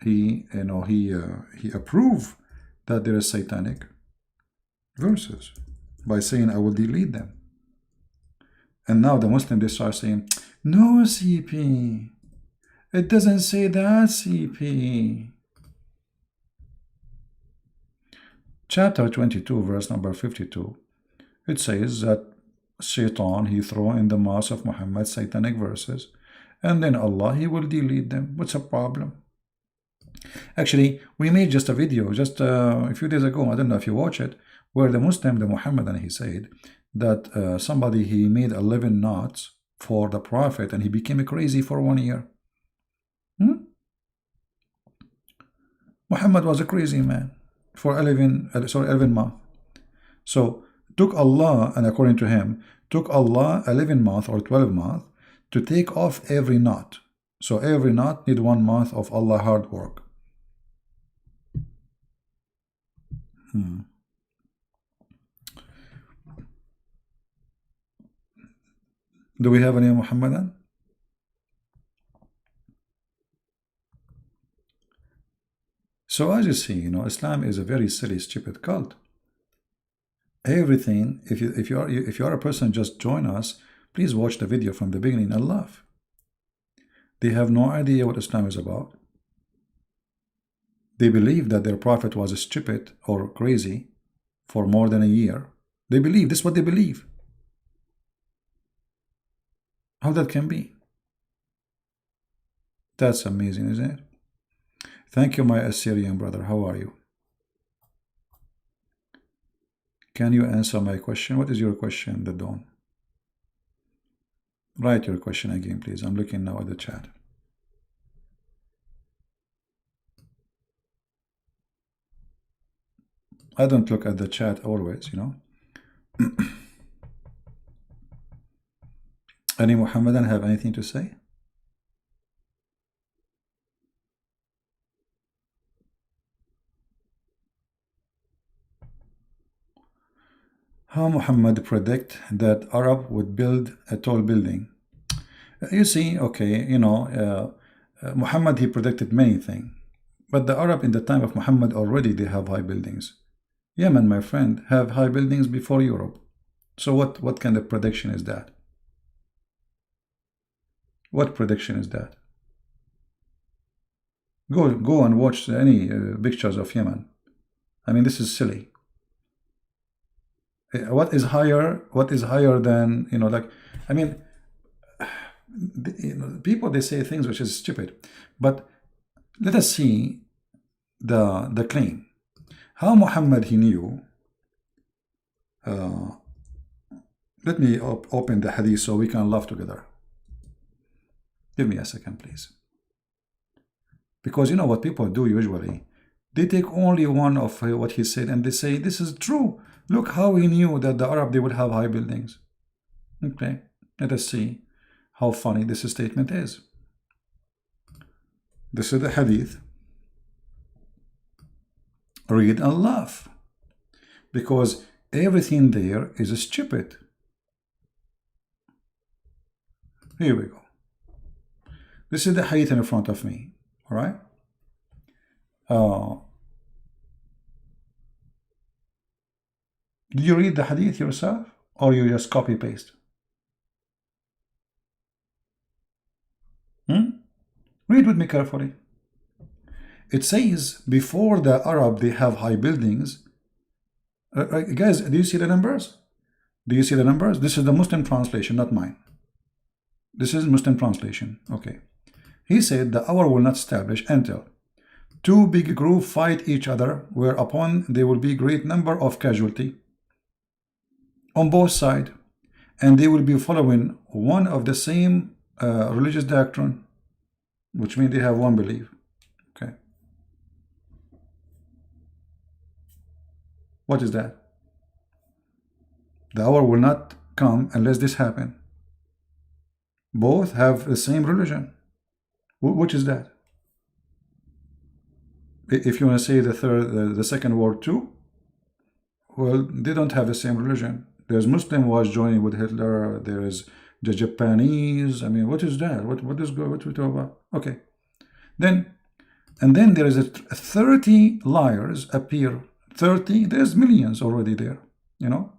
S1: He approved that there is satanic verses by saying, I will delete them. And now the Muslims, they start saying, no, CP, it doesn't say that, CP. Chapter 22, verse number 52, it says that Shaitan, he throw in the mouth of Muhammad satanic verses, and then Allah, He will delete them. What's the problem? Actually, we made just a video just a few days ago, I don't know if you watch it, where the Muslim, the Muhammadan, he said that somebody, he made 11 knots for the Prophet, and he became crazy for 1 year. Muhammad was a crazy man for 11 months. So took Allah, and according to him, took Allah 11 months or 12 months to take off every knot. So every knot need 1 month of Allah hard work. Do we have any Muhammadan? So as you see, Islam is a very silly, stupid cult. Everything, if you are a person, just join us. Please watch the video from the beginning and laugh. They have no idea what Islam is about. They believe that their prophet was stupid or crazy for more than a year. They believe, this is what they believe. How that can be? That's amazing, isn't it? Thank you, my Assyrian brother. How are you? Can you answer my question? What is your question, the Dawn? Write your question again, please. I'm looking now at the chat. I don't look at the chat always, Any Muhammadan have anything to say? How Muhammad predict that Arab would build a tall building? You see, okay, Muhammad, he predicted many things, but the Arab in the time of Muhammad already they have high buildings. Yemen, my friend, have high buildings before Europe. So what kind of prediction is that? What prediction is that? Go and watch any pictures of Yemen. I mean, this is silly. What is higher than, I mean, people, they say things which is stupid, but let us see the claim. How Muhammad, he knew, let me open the hadith so we can laugh together. Give me a second, please. Because you know what people do usually? They take only one of what he said and they say, this is true. Look how he knew that the Arab, they would have high buildings. Okay, let us see how funny this statement is. This is the hadith. Read and laugh. Because everything there is stupid. Here we go. This is the hadith in front of me. All right? Did you read the hadith yourself, or you just copy paste? Read with me carefully. It says before the Arab they have high buildings. Guys, do you see the numbers? Do you see the numbers? This is the Muslim translation, not mine. This is Muslim translation. Okay. He said the hour will not establish until two big groups fight each other, whereupon there will be great number of casualty on both sides, and they will be following one of the same religious doctrine, which means they have one belief. Okay. What is that? The hour will not come unless this happen. Both have the same religion. Which is that? If you want to say the second word too, well, they don't have the same religion. There's Muslim was joining with Hitler. There is the Japanese. I mean, what is that? What we talk about? Okay. Then there is a 30 liars appear. 30. There's millions already there.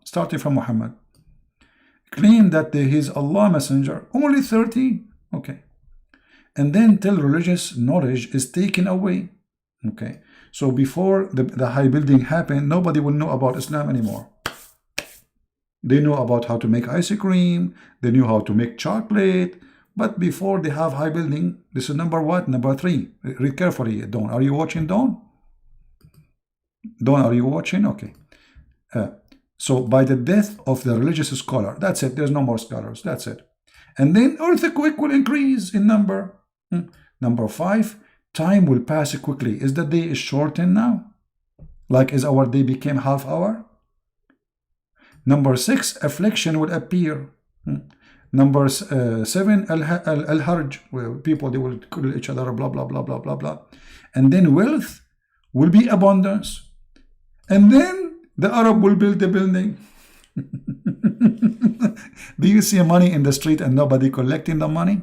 S1: Starting from Muhammad. Claim that he is Allah messenger. Only 30. Okay. And then till religious knowledge is taken away. Okay. So before the high building happened, nobody will know about Islam anymore. They know about how to make ice cream. They knew how to make chocolate. But before they have high building, this is number what? Number 3. Read carefully, Dawn. Are you watching, Dawn? Dawn, are you watching? Okay. So by the death of the religious scholar, that's it. There's no more scholars. That's it. And then earthquake will increase in number. Number 5, time will pass quickly. Is the day is shortened now? Like is our day became half hour? Number 6, affliction will appear. Number 7, al-harj, where people they will kill each other, blah blah blah blah blah blah. And then wealth will be abundance. And then the Arab will build the building. Do you see money in the street and nobody collecting the money?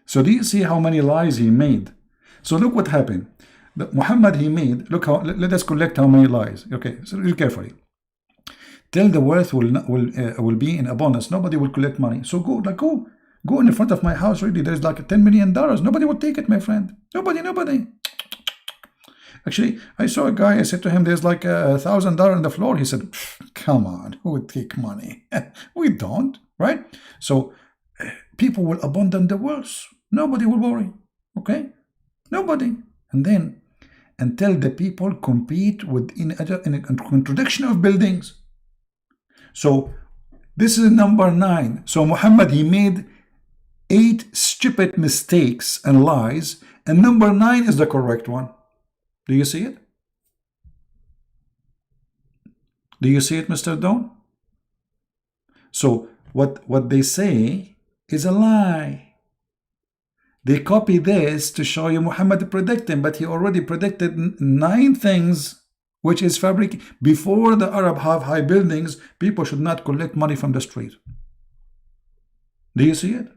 S1: So do you see how many lies he made? So look what happened. Muhammad he made, look how, let us collect how many lies. Okay, so read carefully. Till the wealth will be in abundance, nobody will collect money. So go in the front of my house. Really, there's like $10 million. Nobody will take it, my friend. Nobody. Actually, I saw a guy. I said to him, "There's like $1,000 on the floor." He said, "Come on, who would take money? We don't, right?" So people will abandon the wealth. Nobody will worry. Okay, nobody. And then until the people compete in a contradiction of buildings. So this is number 9. So Muhammad he made 8 stupid mistakes and lies, and number 9 is the correct one. Do you see it? Do you see it, Mr. Dawn? So what they say is a lie. They copy this to show you Muhammad predicting, but he already predicted 9 things, which is fabric. Before the Arab have high buildings, people should not collect money from the street. Do you see it?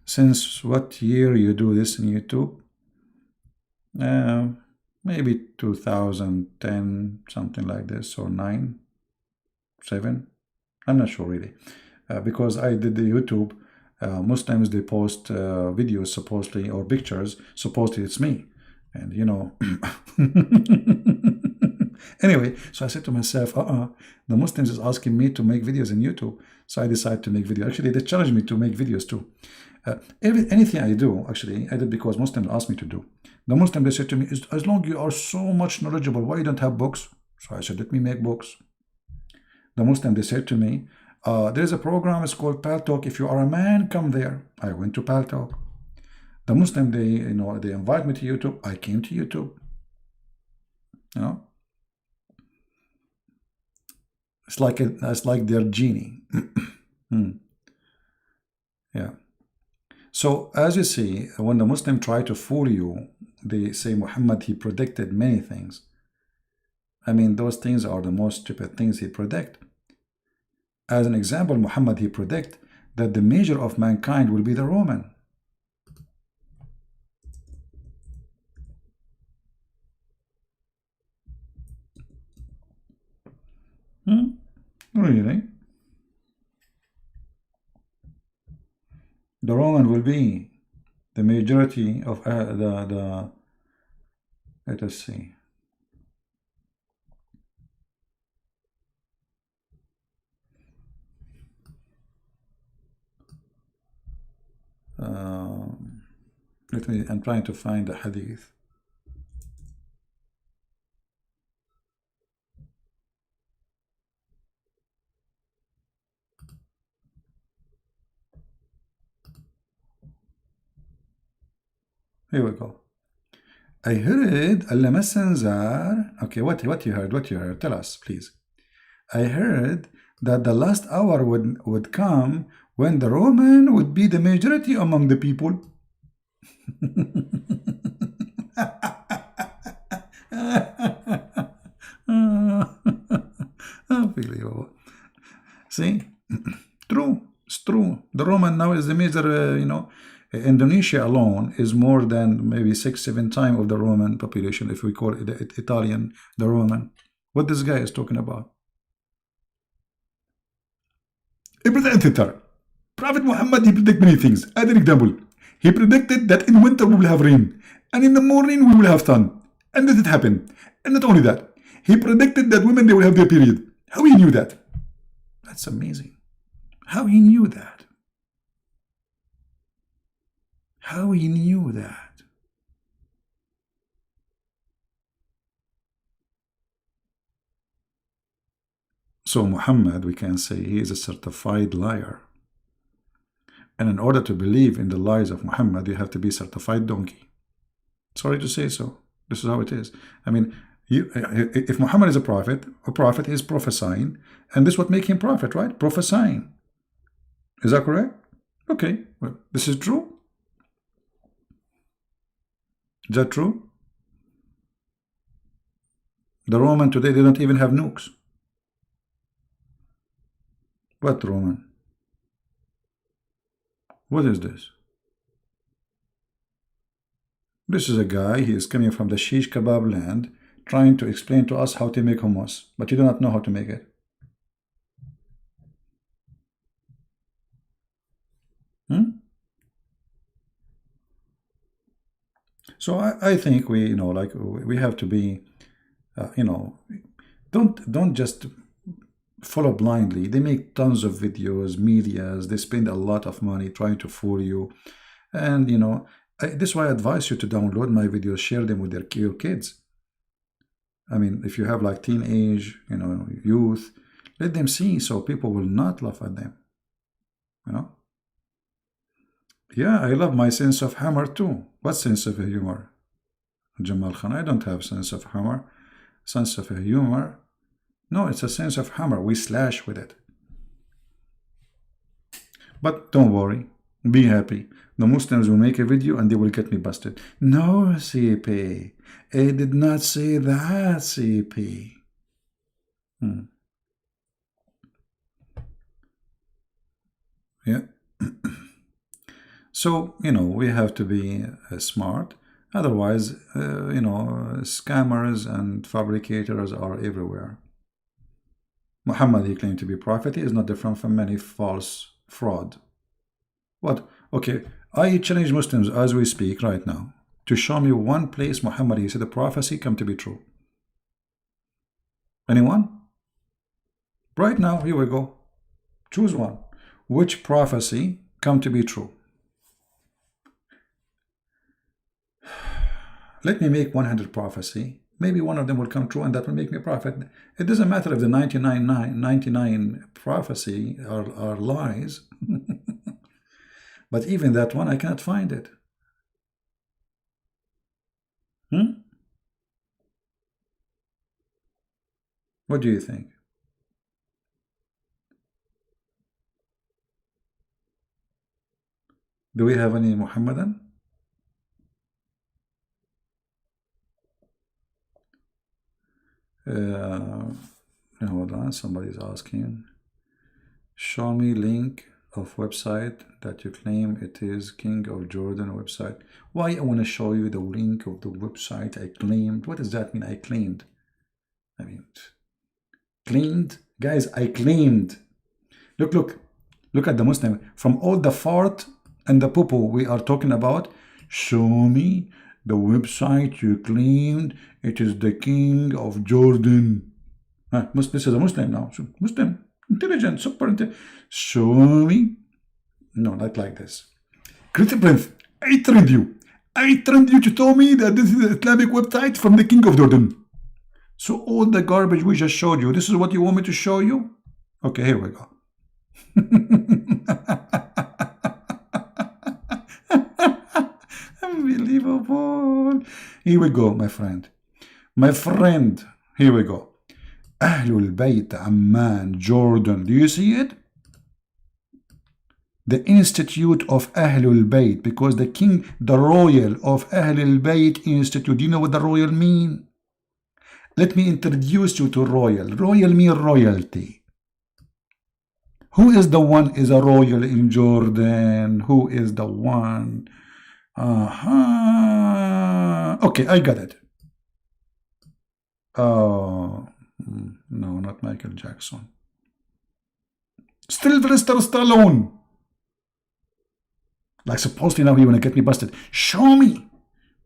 S1: Since what year you do this in YouTube? Maybe 2010, something like this, or 9, 7. I'm not sure really, because I did the YouTube. Muslims they post videos supposedly or pictures. Supposedly it's me, and you know. Anyway, so I said to myself, the Muslims is asking me to make videos in YouTube, so I decided to make videos. Actually, they challenged me to make videos too. Anything I do, actually, I did because Muslims asked me to do. The Muslims they said to me, as long as you are so much knowledgeable, why you don't have books? So I said, let me make books. The Muslim they said to me, there's a program, it's called PalTalk. If you are a man, come there. I went to PalTalk. The Muslim they invite me to YouTube. I came to YouTube. You know, it's like their genie. Yeah. So as you see, when the Muslim try to fool you, they say Muhammad he predicted many things. I mean, those things are the most stupid things he predict. As an example, Muhammad he predict that the measure of mankind will be the Roman. Really? The Roman will be the majority of let us see. I'm trying to find the hadith. Here we go. I heard Allah Messenger. Okay, what you heard? What you heard? Tell us, please. I heard that the last hour would come when the Roman would be the majority among the people. Unbelievable. See, true. It's true. The Roman now is the major. Indonesia alone is more than maybe 6-7 times of the Roman population. If we call it the Italian, the Roman. What this guy is talking about? A predictor. Prophet Muhammad, he predicted many things. As an example, he predicted that in winter we will have rain, and in the morning we will have sun. And that it happened. And not only that, he predicted that women, they will have their period. How he knew that? That's amazing. How he knew that? How he knew that? So Muhammad, we can say he is a certified liar. And in order to believe in the lies of Muhammad, you have to be certified donkey. Sorry to say so. This is how it is. I mean, if Muhammad is a prophet is prophesying, and this is what makes him prophet, right? Prophesying. Is that correct? Okay, well, this is true. Is that true? The Roman today, they don't even have nukes. What Roman? What is this? This is a guy, he is coming from the shish kebab land, trying to explain to us how to make hummus, but you do not know how to make it. So I think we, like we have to be, don't just follow blindly. They make tons of videos, medias, they spend a lot of money trying to fool you. And, this is why I advise you to download my videos, share them with your kids. I mean, if you have like teenage, youth, let them see so people will not laugh at them. Yeah, I love my sense of humor too. What sense of humor? Jamal Khan, I don't have sense of humor. Sense of humor? No, it's a sense of humor. We slash with it. But don't worry. Be happy. The Muslims will make a video and they will get me busted. No, CP. I did not say that, CP. Yeah. So, we have to be smart. Otherwise, scammers and fabricators are everywhere. Muhammad, he claimed to be prophet. He is not different from many false fraud. What? Okay, I challenge Muslims as we speak right now to show me one place Muhammad, he said the prophecy come to be true. Anyone? Right now, here we go. Choose one. Which prophecy come to be true? Let me make 100 prophecy. Maybe one of them will come true and that will make me a prophet. It doesn't matter if the 99 prophecy are lies. But even that one, I cannot find it. What do you think? Do we have any Muhammadan? Hold on, somebody's asking. Show me link of website that you claim it is King of Jordan website. Why I want to show you the link of the website I claimed? What does that mean? I claimed. I mean, claimed? Guys, I claimed. Look at the Muslim. From all the fart and the poo-poo we are talking about, show me the website you claimed it is the King of Jordan. This is a Muslim now. Muslim, intelligent, super intelligent. Show me. No, not like this. Critical Prince, I trained you. I trained you to tell me that this is the Islamic website from the King of Jordan. So all the garbage we just showed you, this is what you want me to show you? Okay, here we go. Unbelievable. Here we go, my friend. My friend, here we go. Ahlul Bayt Amman, Jordan. Do you see it? The Institute of Ahlul Bayt, because the king, the royal of Ahlul Bayt Institute. Do you know what the royal mean? Let me introduce you to royal. Royal mean royalty. Who is the one is a royal in Jordan? Who is the one? Okay, I got it. Oh, no, not Michael Jackson. Sylvester Stallone. Like supposedly now you want to get me busted. Show me.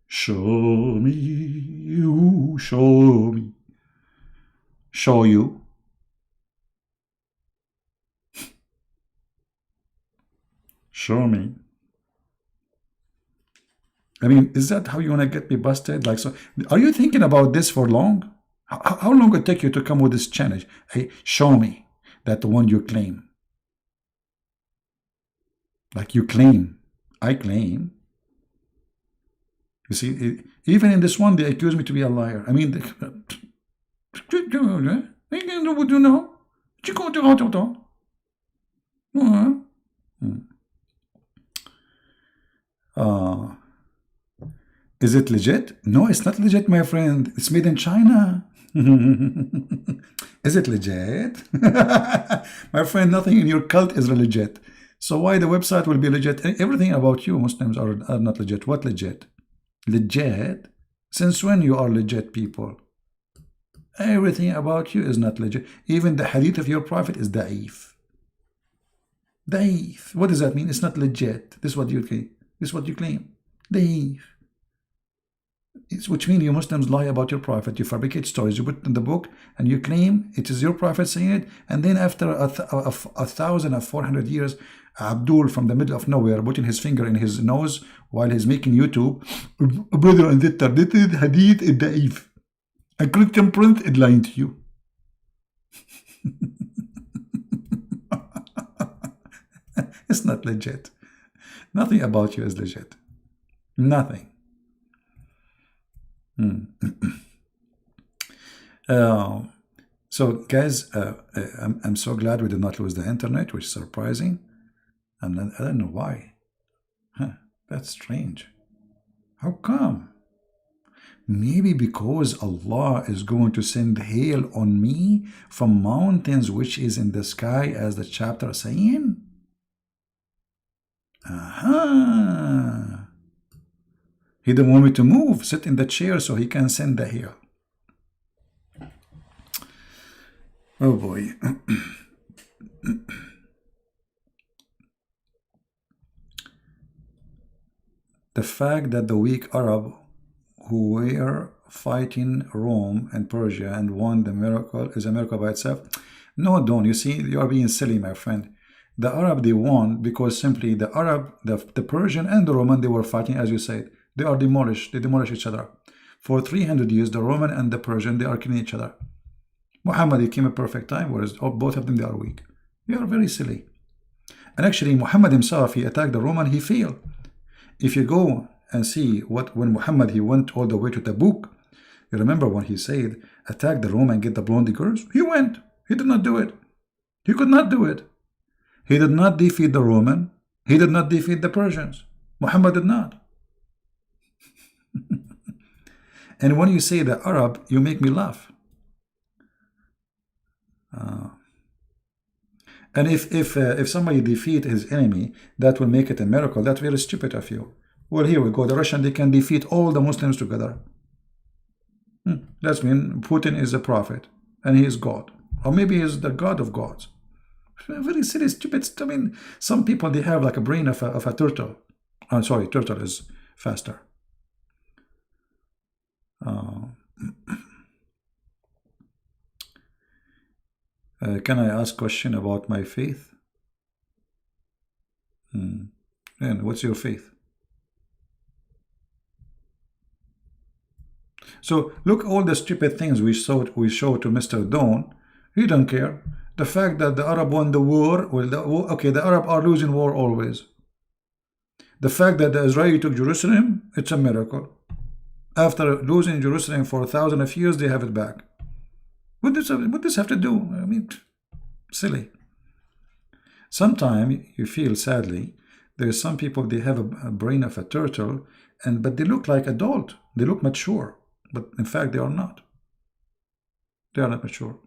S1: Show me. You show me. Show you. Show me. I mean, is that how you want to get me busted? Like, so, are you thinking about this for long? How long it take you to come with this challenge? Hey, show me that the one you claim. Like you claim, I claim. You see, even in this one, they accuse me to be a liar. I mean, is it legit? No, it's not legit, my friend. It's made in China. Is it legit? My friend, nothing in your cult is legit. So why the website will be legit? Everything about you, Muslims, are not legit. What legit? Legit? Since when you are legit, people? Everything about you is not legit. Even the hadith of your prophet is da'if. Da'if. What does that mean? It's not legit. This is what you claim. This is what you claim. Da'if. Which means you Muslims lie about your prophet. You fabricate stories. You put it in the book and you claim it is your prophet saying it. And then after 1,400 years, Abdul from the middle of nowhere putting his finger in his nose while he's making YouTube. Brother and sister, this is hadith is da'if. A Christian prince is lying to you. It's not legit. Nothing about you is legit. Nothing. So guys, I'm so glad we did not lose the internet, which is surprising. I don't know why. That's strange. How come? Maybe because Allah is going to send hail on me from mountains which is in the sky, as the chapter is saying. Aha. He didn't want me to move, sit in the chair so he can send the hail. Oh boy. The fact that the weak Arab who were fighting Rome and Persia and won the miracle is a miracle by itself. No, don't. You see, you are being silly, my friend. The Arab, they won because simply the Arab, the Persian and the Roman, they were fighting, as you said. They are demolished. They demolish each other. For 300 years, the Roman and the Persian, they are killing each other. Muhammad, he came at perfect time, whereas both of them, they are weak. They are very silly. And actually, Muhammad himself, he attacked the Roman, he failed. If you go and see when Muhammad, he went all the way to Tabuk, you remember when he said, attack the Roman, get the blondie girls? He went. He did not do it. He could not do it. He did not defeat the Roman. He did not defeat the Persians. Muhammad did not. And when you say the Arab, you make me laugh. And if somebody defeat his enemy, that will make it a miracle. That's very stupid of you. Well, here we go. The Russian, they can defeat all the Muslims together. That means Putin is a prophet and he is God, or maybe he is the God of gods. Very silly, stupid. I mean, some people, they have like a brain of a turtle. I'm sorry, turtle is faster. Can I ask a question about my faith? And what's your faith? So look, all the stupid things we show to Mr. Dawn. He don't care. The fact that the Arab won the war, well, okay, the Arab are losing war always. The fact that the Israeli took Jerusalem, it's a miracle. After losing Jerusalem for 1,000 of years, they have it back. What does this have to do? I mean, silly. Sometimes you feel, sadly, there's some people, they have a brain of a turtle, but they look like adult. They look mature, but in fact, they are not. They are not mature.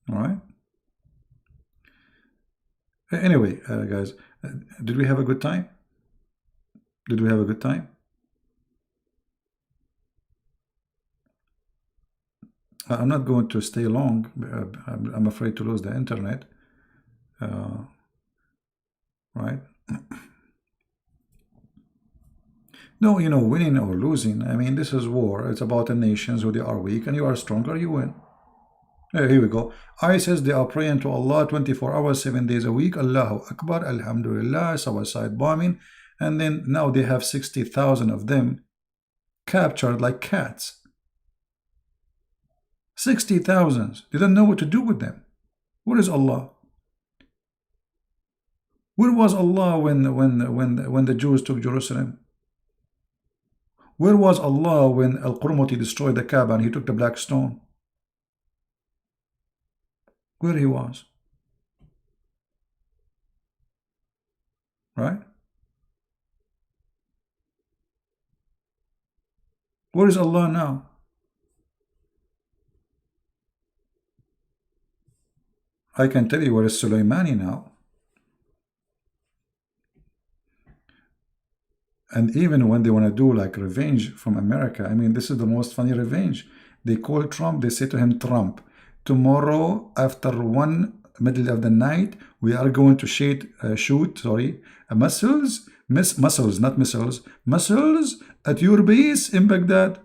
S1: All right. Anyway, guys, did we have a good time? Did we have a good time? I'm not going to stay long. I'm afraid to lose the internet. Right? No, you know, winning or losing, I mean, this is war. It's about the nations who they are weak, and you are stronger, you win. Here we go. ISIS, they are praying to Allah 24 hours, 7 days a week. Allahu Akbar, Alhamdulillah, suicide bombing. And then now they have 60,000 of them. captured like cats. 60,000. They don't know what to do with them. Where is Allah? Where was Allah when the Jews took Jerusalem? Where was Allah when Al-Qurmuti destroyed the Kaaba and he took the black stone? Where he was? Right? Where is Allah now? I can tell you where is Sulaimani now. And even when they want to do like revenge from America, I mean, this is the most funny revenge. They call Trump, they say to him, Trump, tomorrow after 1 middle of the night, we are going to shoot missiles, not missiles, missiles at your base in Baghdad.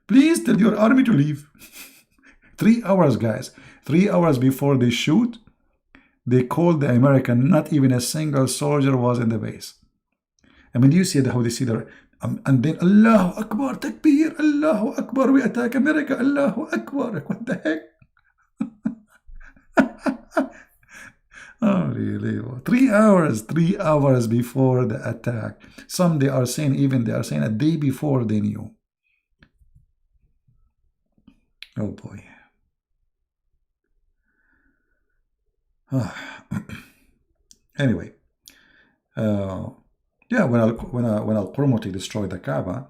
S1: Please tell your army to leave. 3 hours, guys. 3 hours before they shoot, they called the American, not even a single soldier was in the base. I mean, do you see how they see the and then Allahu Akbar, Takbir, Allahu Akbar, we attack America, Allahu Akbar. What the heck? Oh, really? 3 hours, 3 hours before the attack. Some they are saying a day before they knew. Oh boy. Anyway, yeah, when Al-Qurmuti destroyed the Kaaba,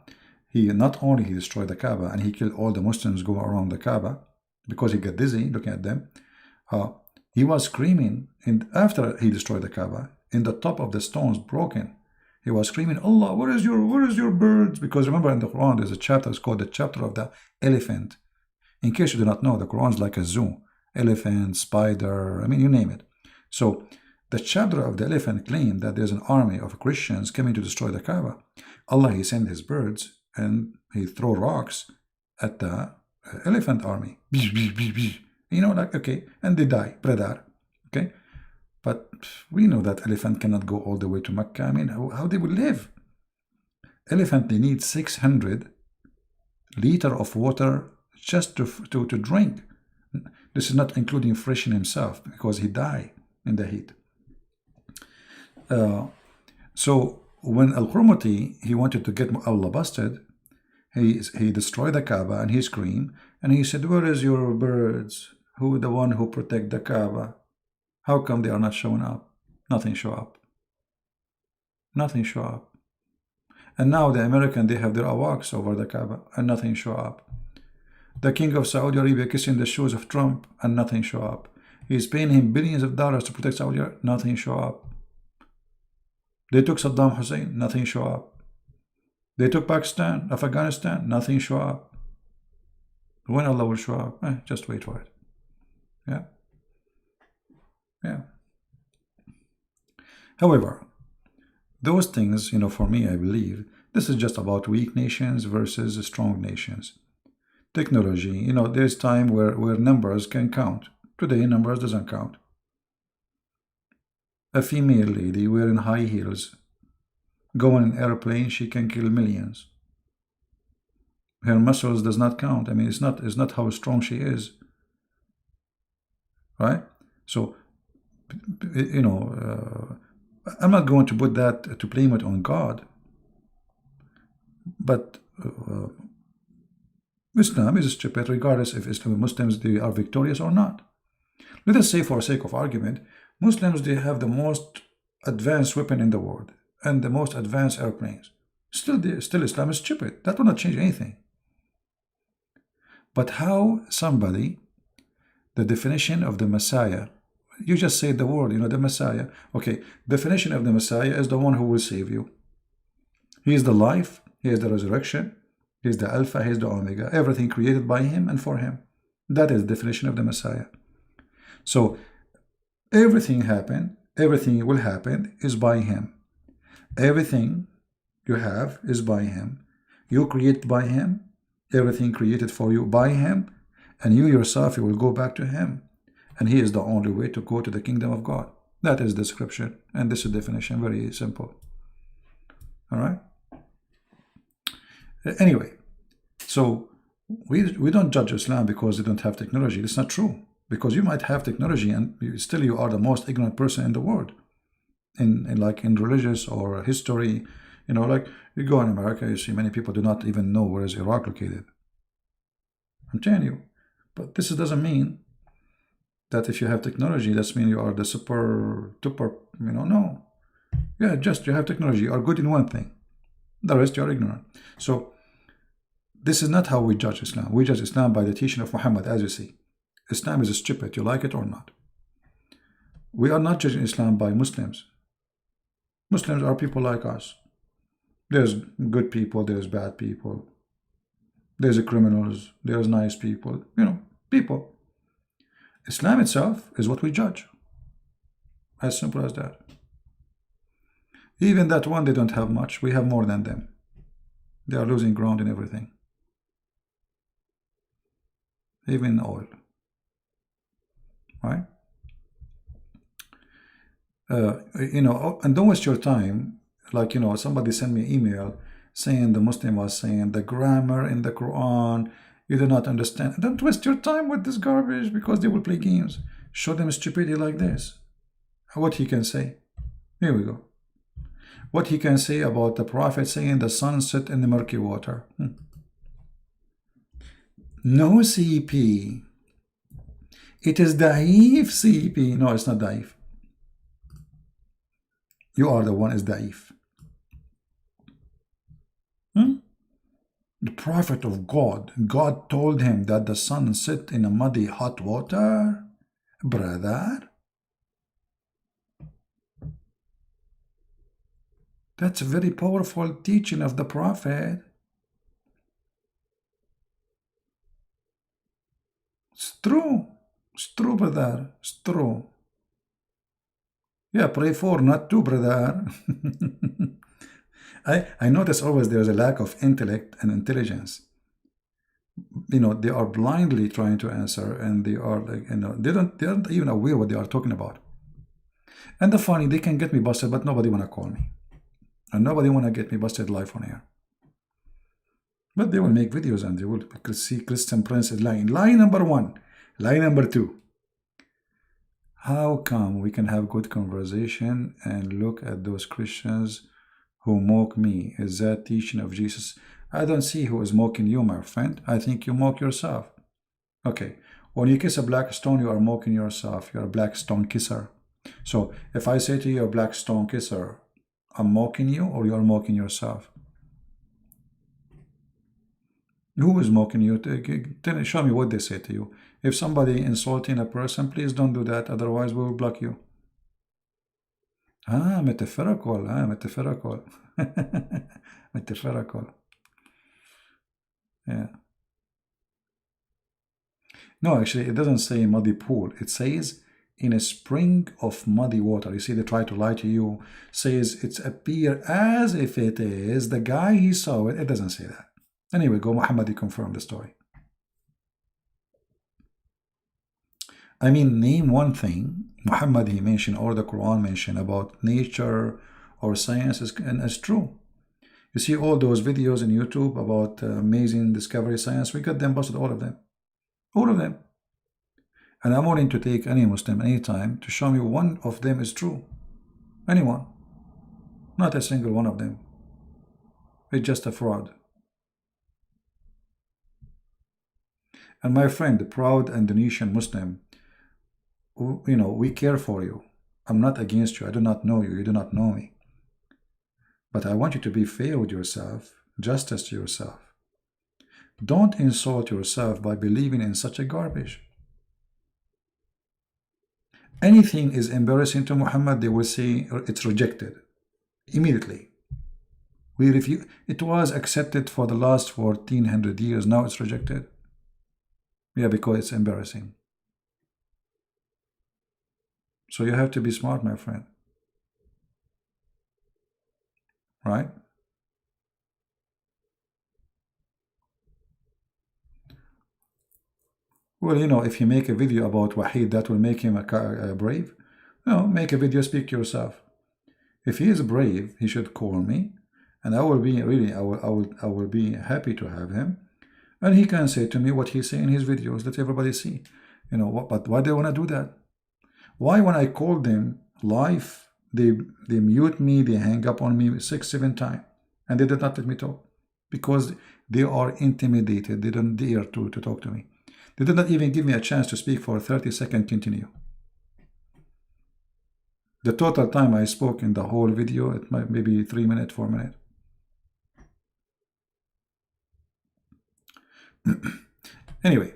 S1: he not only destroyed the Kaaba and he killed all the Muslims going around the Kaaba because he got dizzy looking at them. He was screaming, and after he destroyed the Kaaba, in the top of the stones broken, he was screaming, Allah, where is your birds? Because remember in the Quran there's a chapter, it's called the chapter of the elephant. In case you do not know, the Quran is like a zoo. Elephant, spider, I mean, you name it. So the chapter of the elephant claimed that there's an army of Christians coming to destroy the Kaaba. Allah, he sent his birds and he throw rocks at the elephant army. You know, like, okay, and they die, Pradar. Okay, but we know that elephant cannot go all the way to Mecca. I mean, how they will live? Elephant, they need 600 liters of water just to drink. This is not including freshen himself because he died in the heat. So when Al-Qurmuti, he wanted to get Allah busted, he destroyed the Kaaba and he screamed and he said, where is your birds? Who the one who protect the Kaaba? How come they are not showing up? Nothing show up. Nothing show up. And now the American, they have their awaks over the Kaaba and nothing show up. The king of Saudi Arabia kissing the shoes of Trump and nothing show up. He's paying him billions of dollars to protect Saudi Arabia, nothing show up. They took Saddam Hussein, nothing show up. They took Pakistan, Afghanistan, nothing show up. When Allah will show up, just wait for it. Yeah. Yeah. However, those things, you know, for me, I believe, this is just about weak nations versus strong nations. Technology, you know, there's time where numbers can count. Today, numbers doesn't count. A female lady wearing high heels, going in an airplane, she can kill millions. Her muscles does not count. I mean, it's not how strong she is. Right? So, you know, I'm not going to put that to blame it on God. But Islam is stupid regardless if Muslims they are victorious or not. Let us say, for sake of argument, Muslims they have the most advanced weapon in the world and the most advanced airplanes. Still Islam is stupid. That will not change anything. But how somebody, the definition of the Messiah, you just say the word, you know, the Messiah. Okay, definition of the Messiah is the one who will save you. He is the life, he is the resurrection, he is the Alpha, he is the Omega, everything created by him and for him. That is the definition of the Messiah. So everything happened, everything will happen is by him. Everything you have is by him. You create by him, everything created for you by him, and you yourself, you will go back to him. And he is the only way to go to the kingdom of God. That is the description, and this is definition, very simple. All right. Anyway, so we don't judge Islam because they don't have technology. That's not true. Because you might have technology and still you are the most ignorant person in the world. In religious or history, like you go in America, you see many people do not even know where is Iraq located. I'm telling you. But this doesn't mean that if you have technology, that's mean you are the super duper, no. Yeah, just you have technology, you are good in one thing. The rest you are ignorant. So this is not how we judge Islam. We judge Islam by the teaching of Muhammad, as you see. Islam is stupid, you like it or not. We are not judging Islam by Muslims. Muslims are people like us. There's good people, there's bad people. There's criminals, there's nice people, people. Islam itself is what we judge. As simple as that. Even that one, they don't have much. We have more than them. They are losing ground in everything. Even oil. Right? And don't waste your time. Like, somebody sent me an email saying the Muslim was saying the grammar in the Quran, you do not understand. Don't waste your time with this garbage because they will play games. Show them stupidity like this. What he can say. Here we go. What he can say about the Prophet saying the sun set in the murky water. No CP. It is daif CP. No, it's not daif. You are the one is daif. The Prophet of God, God told him that the sun set in a muddy hot water. Brother. That's a very powerful teaching of the Prophet. It's true. It's true, brother. It's true. Yeah, pray for, not to, brother. I notice always there's a lack of intellect and intelligence. They are blindly trying to answer, and they are like, they aren't even aware what they are talking about. And the funny, they can get me busted, but nobody wanna call me. And nobody wanna get me busted live on air. But they will make videos and they will see Christian Prince is lying. Lie number one. Lie number two. How come we can have good conversation and look at those Christians who mock me? Is that teaching of Jesus? I don't see who is mocking you, my friend. I think you mock yourself. Okay, when you kiss a black stone, you are mocking yourself. You're a black stone kisser. So if I say to you, a black stone kisser, I'm mocking you, or you're mocking yourself? Who is mocking you? Show me what they say to you. If somebody insulting a person, please don't do that. Otherwise, we will block you. Metaphorical. Metaphorical. Metaphorical. Yeah. No, actually, it doesn't say muddy pool. It says in a spring of muddy water. You see, they try to lie to you. Says it's appear as if it is the guy he saw it. It doesn't say that. Anyway, go Muhammad, he confirmed the story. I mean, name one thing Muhammad he mentioned or the Quran mentioned about nature or science and it's true. You see all those videos on YouTube about amazing discovery science, we got them busted, all of them. All of them. And I'm willing to take any Muslim anytime to show me one of them is true. Anyone. Not a single one of them. It's just a fraud. And my friend, the proud Indonesian Muslim, we care for you. I'm not against you. I do not know you. You do not know me. But I want you to be fair with yourself, justice to yourself. Don't insult yourself by believing in such a garbage. Anything is embarrassing to Muhammad, they will say it's rejected immediately. We refuse. It was accepted for the last 1400 years. Now it's rejected. Yeah, because it's embarrassing. So you have to be smart, my friend. Right? Well, if you make a video about Wahid, that will make him brave. No, make a video, speak to yourself. If he is brave, he should call me, And I will be really, I will be happy to have him. And he can say to me what he say in his videos, let everybody see. You know what? But why do they want to do that? Why when I call them live, they mute me, they hang up on me 6, 7 times, and they did not let me talk because they are intimidated. They don't dare to talk to me. They did not even give me a chance to speak for 30 seconds continue. The total time I spoke in the whole video, it might maybe 3 minutes, 4 minutes. Anyway,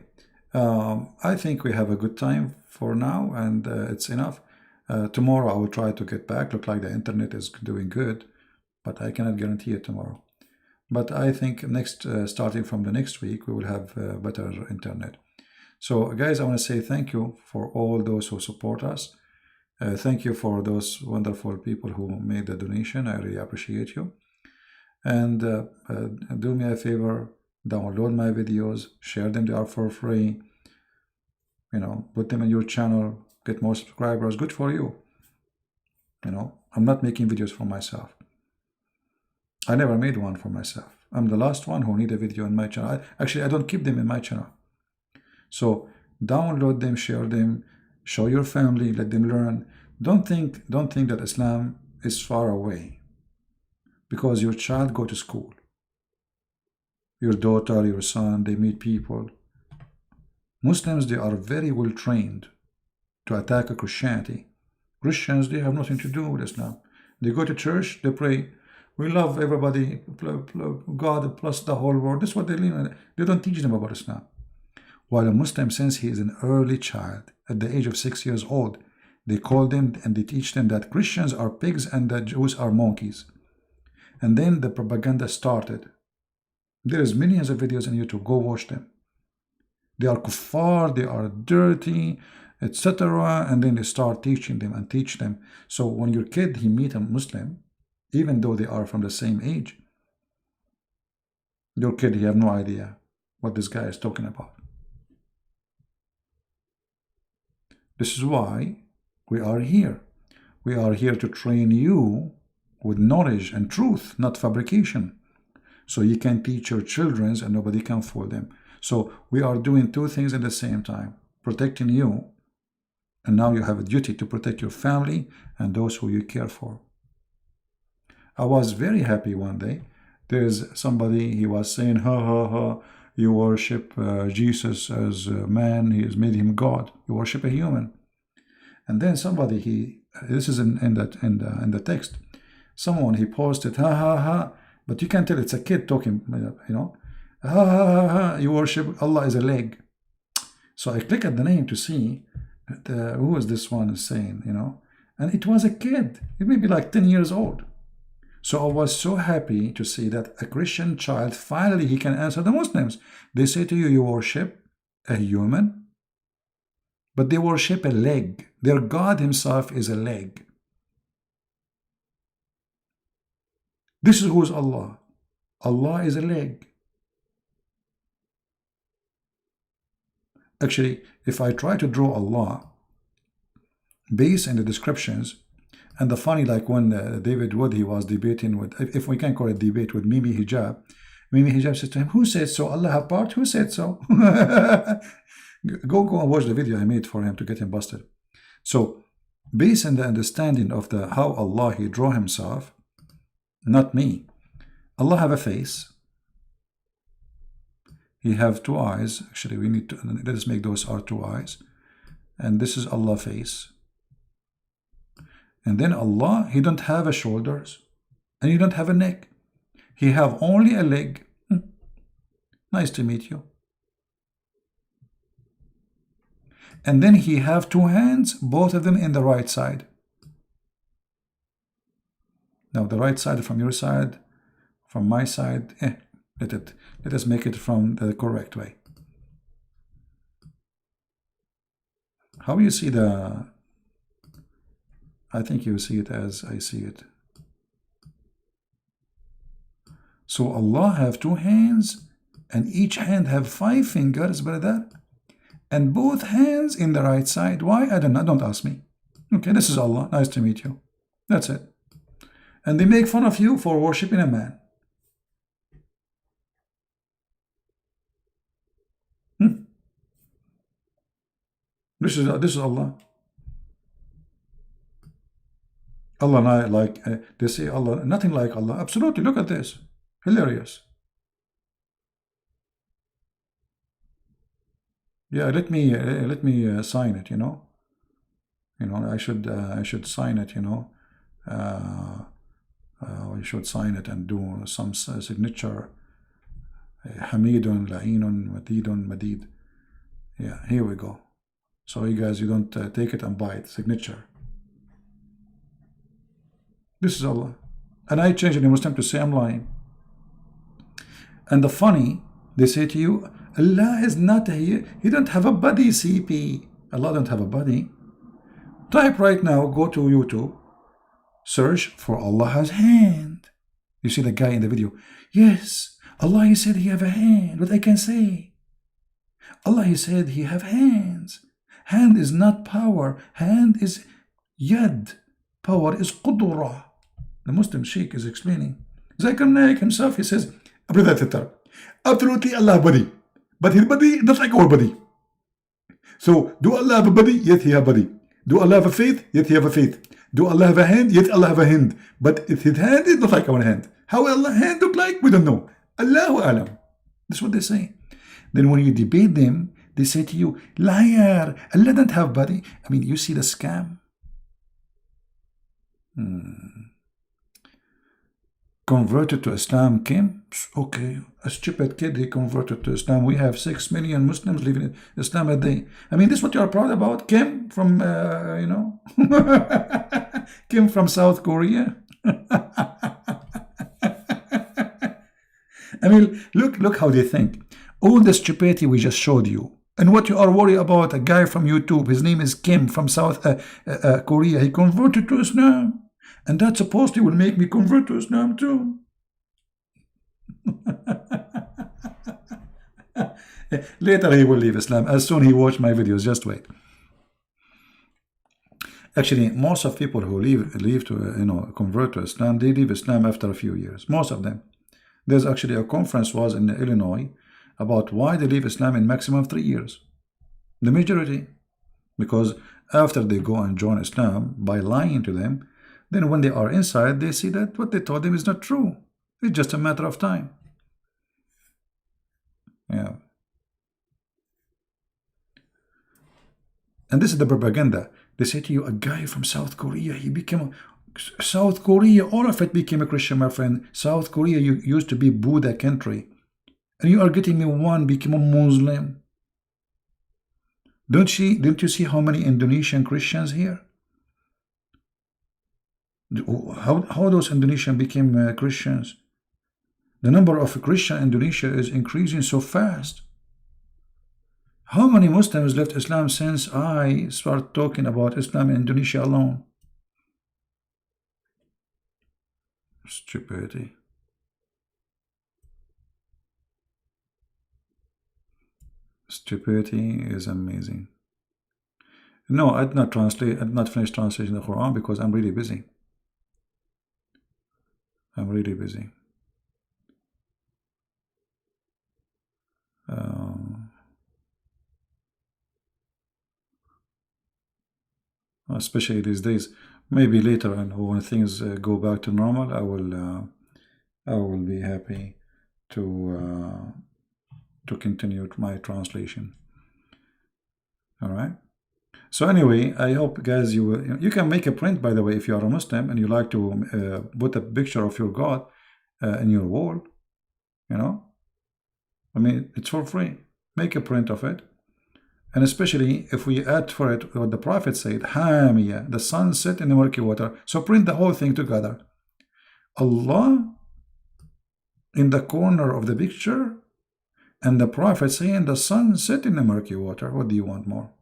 S1: I think we have a good time for now, and it's enough. Tomorrow I will try to get back. Look like the internet is doing good, but I cannot guarantee it tomorrow. But I think starting from the next week, we will have better internet. So guys, I want to say thank you for all those who support us. Thank you for those wonderful people who made the donation. I really appreciate you. And do me a favor, download my videos, share them. They are for free. You know, put them in your channel, get more subscribers. Good for you. You know, I'm not making videos for myself. I never made one for myself. I'm the last one who need a video in my channel. Actually, I don't keep them in my channel. So download them, share them, show your family, let them learn. Don't think that Islam is far away because your child go to school. Your daughter, your son, they meet people. Muslims, they are very well trained to attack a Christianity. Christians, they have nothing to do with Islam. They go to church, they pray, we love everybody, God plus the whole world. That's what they learn. They don't teach them about Islam. While a Muslim, since he is an early child, at the age of 6 years old, they call them and they teach them that Christians are pigs and that Jews are monkeys. And then the propaganda started. There is millions of videos on YouTube. Go watch them. They are kuffar, they are dirty, etc. And then they start teaching them and teach them. So when your kid, he meet a Muslim, even though they are from the same age, your kid, he have no idea what this guy is talking about. This is why we are here. We are here to train you with knowledge and truth, not fabrication. So you can teach your children and nobody can fool them. So we are doing two things at the same time, protecting you, and now you have a duty to protect your family and those who you care for. I was very happy one day. There's somebody, he was saying, ha ha ha, you worship Jesus as a man, he has made him God. You worship a human. And then somebody, this is in the text, someone, he posted, ha ha ha, but you can tell it's a kid talking, you know, ha ha ha ha, you worship Allah as a leg. So I click at the name to see who is this one is saying, you know, and it was a kid, it may be like 10 years old. So I was so happy to see that a Christian child, finally he can answer the Muslims. They say to you, you worship a human, but they worship a leg. Their God himself is a leg. This is who is Allah. Allah is a leg. Actually, if I try to draw Allah based on the descriptions, and the funny, like when David Wood, he was debating with, if we can call it debate, with Mimi Hijab. Mimi Hijab said to him, who said so? Allah have part? Who said so? Go and watch the video I made for him to get him busted. So, based on the understanding of how Allah, he draw himself, not me. Allah have a face. He have two eyes. Actually, we need to, let us make those our two eyes. And this is Allah face. And then Allah, he don't have a shoulders and he don't have a neck. He have only a leg. Nice to meet you. And then he have two hands, both of them in the right side. Now the right side from your side, from my side, let us make it from the correct way. How you see the, I think you see it as I see it. So Allah have two hands, and each hand have 5 fingers, brother, and both hands in the right side. Why? I don't know. Don't ask me. Okay, this is Allah. Nice to meet you. That's it. and they make fun of you for worshiping a man. This is Allah. Allah not like they say Allah, nothing like Allah. Absolutely, look at this, hilarious. Yeah, let me sign it. I should sign it. I should sign it and do some signature. Hamidun, La'inun, Madidun, Madid. Yeah, here we go. So you guys, you don't take it and buy it. Signature. This is Allah. And I changed it in Muslim to say I'm lying. And the funny, they say to you, Allah is not here. He don't have a body, CP. Allah don't have a body. Type right now, go to YouTube, search for Allah has hand. You see the guy in the video. Yes, Allah, he said he have a hand. What I can say? Allah, he said he have hands. Hand is not power. Hand is yad. Power is qudra. The Muslim Sheikh is explaining. Zakir Naik himself, he says, absolutely Allah body. But his body not like our body. So, do Allah have a body? Yet he have a body. Do Allah have a faith? Yet he have a faith. Do Allah have a hand? Yet Allah have a hand. But if his hand is not like our hand. How Allah's hand look like? We don't know. Allahu Alam. That's what they say. Then when you debate them, they say to you, liar, Allah doesn't have body. I mean, you see the scam? Converted to Islam, Kim? Okay, a stupid kid, he converted to Islam. We have 6 million Muslims living in Islam a day. I mean, this is what you're proud about? Kim from, Kim from South Korea? I mean, look how they think. All the stupidity we just showed you. And what you are worried about, a guy from YouTube, his name is Kim from South Korea, he converted to Islam. And that supposedly will make me convert to Islam too. Later he will leave Islam. As soon as he watch my videos, just wait. Actually, most of people who leave to convert to Islam, they leave Islam after a few years. Most of them. There's actually a conference was in Illinois about why they leave Islam in maximum 3 years. The majority, because after they go and join Islam by lying to them, then when they are inside, they see that what they told them is not true. It's just a matter of time. Yeah. And this is the propaganda. They say to you, a guy from South Korea, he became South Korea, all of it became a Christian, my friend. South Korea used to be Buddha country. And you are getting me one became a Muslim. Don't you see how many Indonesian Christians here? How those Indonesians became Christians? The number of Christian in Indonesia is increasing so fast. How many Muslims left Islam since I started talking about Islam in Indonesia alone? Stupidity. Stupidity is amazing. No, I did not translate. I did not finish translating the Quran because I'm really busy. I'm really busy. Especially these days. Maybe later, and when things go back to normal, I will be happy to continue my translation. All right. So anyway, I hope guys you can make a print, by the way, if you are a Muslim and you like to put a picture of your God in your wall. I mean, it's for free. Make a print of it. And especially if we add for it what the Prophet said, Hamiya, the sun set in the murky water. So print the whole thing together. Allah in the corner of the picture, and the Prophet saying the sun set in the murky water. What do you want more?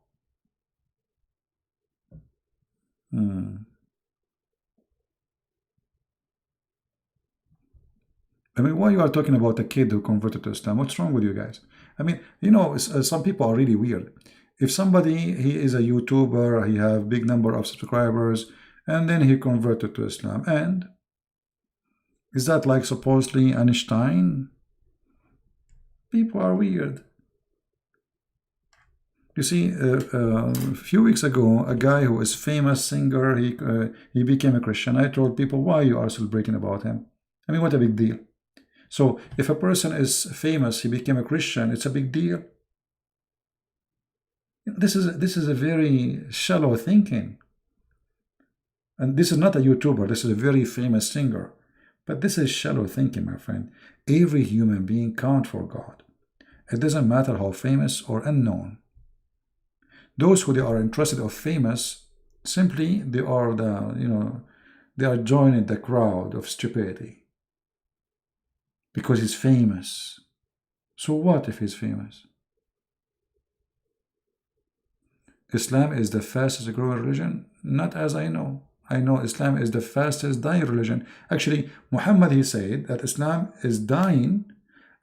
S1: I mean, why you are talking about a kid who converted to Islam? What's wrong with you guys? I mean, some people are really weird. If somebody, he is a YouTuber, he have big number of subscribers, and then he converted to Islam, and Is that like supposedly Einstein? People are weird. You see, a few weeks ago, a guy who is famous singer, he became a Christian. I told people, why you are celebrating about him? I mean, what a big deal. So if a person is famous, he became a Christian, it's a big deal. This is a very shallow thinking. And this is not a YouTuber, this is a very famous singer. But this is shallow thinking, my friend. Every human being counts for God. It doesn't matter how famous or unknown. Those who they are interested of famous, simply they are they are joining the crowd of stupidity. Because he's famous. So what if he's famous? Islam is the fastest growing religion? Not as I know. I know Islam is the fastest dying religion. Actually, Muhammad, he said that Islam is dying,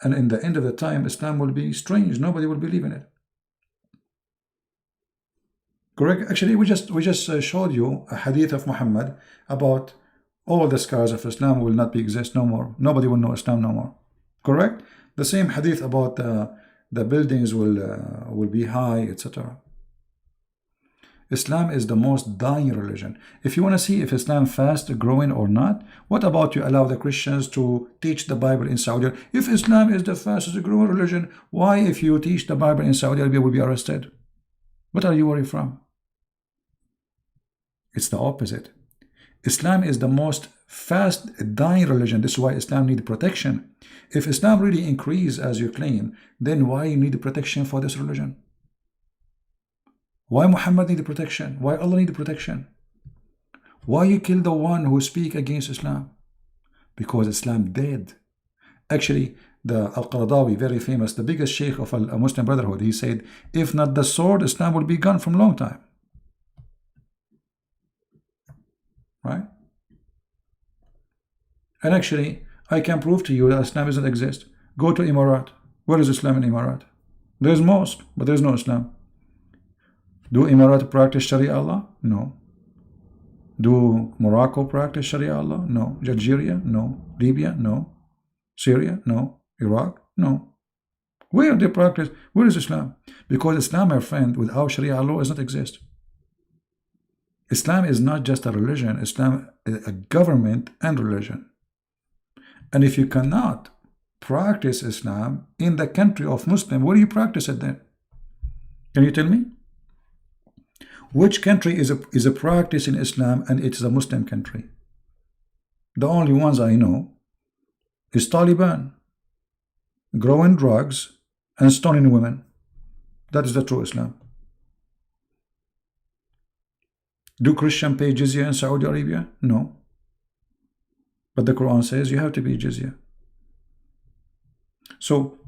S1: and in the end of the time, Islam will be strange. Nobody will believe in it. Correct? Actually, we just showed you a hadith of Muhammad about all the scars of Islam will not be exist no more. Nobody will know Islam no more. Correct? The same hadith about the buildings will be high, etc. Islam is the most dying religion. If you want to see if Islam fast growing or not, what about you allow the Christians to teach the Bible in Saudi Arabia? If Islam is the fastest growing religion, why if you teach the Bible in Saudi Arabia will be arrested? What are you worried from? It's the opposite. Islam is the most fast dying religion. This is why Islam needs protection. If Islam really increase as you claim, then why you need protection for this religion? Why Muhammad need protection? Why Allah need protection? Why you kill the one who speak against Islam? Because Islam dead. Actually, the Al-Qaradawi, very famous, the biggest sheikh of a Muslim Brotherhood, he said, if not the sword, Islam will be gone from long time. Right? And actually, I can prove to you that Islam doesn't exist. Go to Emirat. Where is Islam in Emirat? There's mosque, but there's no Islam. Do Emirat practice Sharia law? No. Do Morocco practice Sharia law? No. Algeria? No. Libya? No. Syria? No. Iraq? No. Where they practice? Where is Islam? Because Islam, my friend, without Sharia law does not exist. Islam is not just a religion. Islam is a government and religion. And if you cannot practice Islam in the country of Muslim, where do you practice it then? Can you tell me? Which country is a practice in Islam and it is a Muslim country? The only ones I know is Taliban, growing drugs and stoning women. That is the true Islam. Do Christians pay jizya in Saudi Arabia? No. But the Quran says you have to pay jizya. So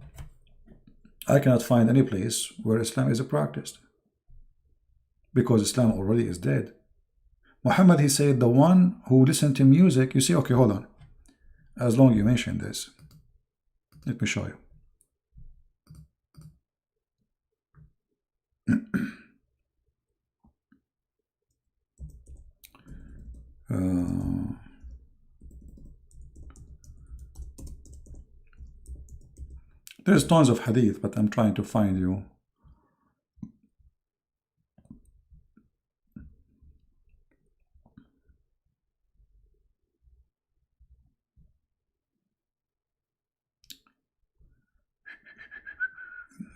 S1: I cannot find any place where Islam is practiced. Because Islam already is dead. Muhammad, he said, the one who listens to music, you see, okay, hold on. As long as you mention this, let me show you. There's tons of hadith, but I'm trying to find you.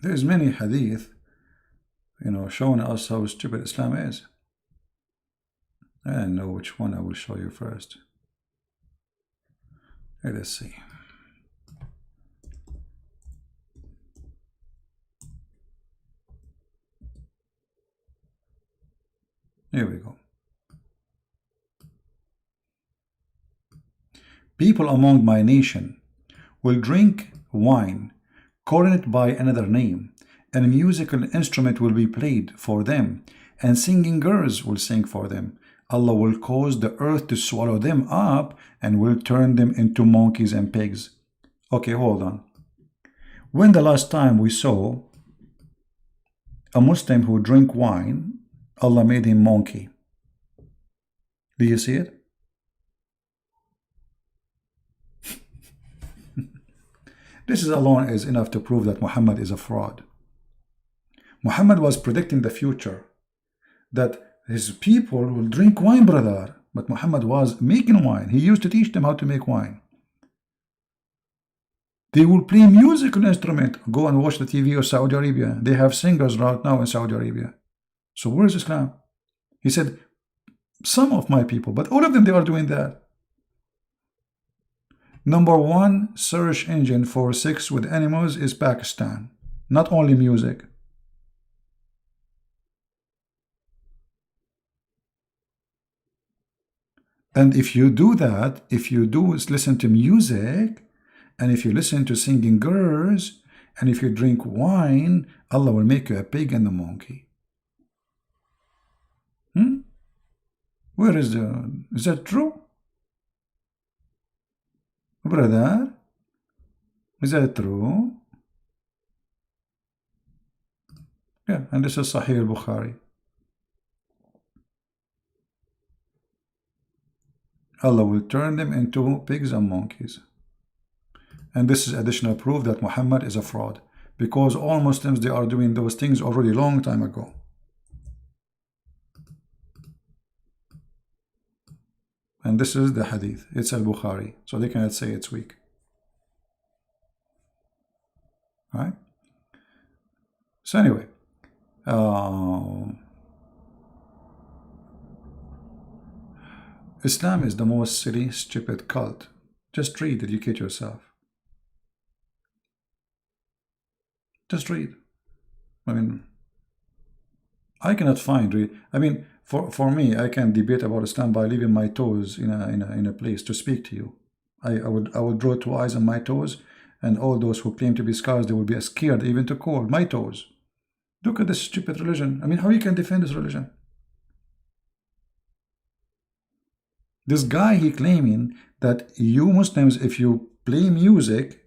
S1: There's many hadith, showing us how stupid Islam is. I don't know which one I will show you first. Let's see. Here we go. People among my nation will drink wine, calling it by another name, and a musical instrument will be played for them, and singing girls will sing for them. Allah will cause the earth to swallow them up and will turn them into monkeys and pigs. Okay, hold on. When the last time we saw a Muslim who drank wine, Allah made him monkey? Do you see it? This is alone is enough to prove that Muhammad is a fraud. Muhammad was predicting the future, that his people will drink wine, brother. But Muhammad was making wine. He used to teach them how to make wine. They will play musical instrument. Go and watch the TV of Saudi Arabia. They have singers right now in Saudi Arabia. So where is Islam? He said, some of my people, but all of them, they are doing that. Number one search engine for sex with animals is Pakistan. Not only music. And if you do that, if you do listen to music, and if you listen to singing girls, and if you drink wine, Allah will make you a pig and a monkey. Where is that true? Brother, is that true? Yeah, and this is Sahih al-Bukhari. Allah will turn them into pigs and monkeys. And this is additional proof that Muhammad is a fraud, because all Muslims, they are doing those things already long time ago. And this is the hadith. It's al-Bukhari, so they cannot say it's weak. Right? So anyway, Islam is the most silly, stupid cult. Just read, educate yourself. Just read. I mean, I cannot find. I mean, for me, I can debate about Islam by leaving my toes in a place to speak to you. I would draw 2 eyes on my toes, and all those who claim to be scholars, they will be scared even to call my toes. Look at this stupid religion. I mean, how you can defend this religion? This guy, he claiming that you Muslims, if you play music,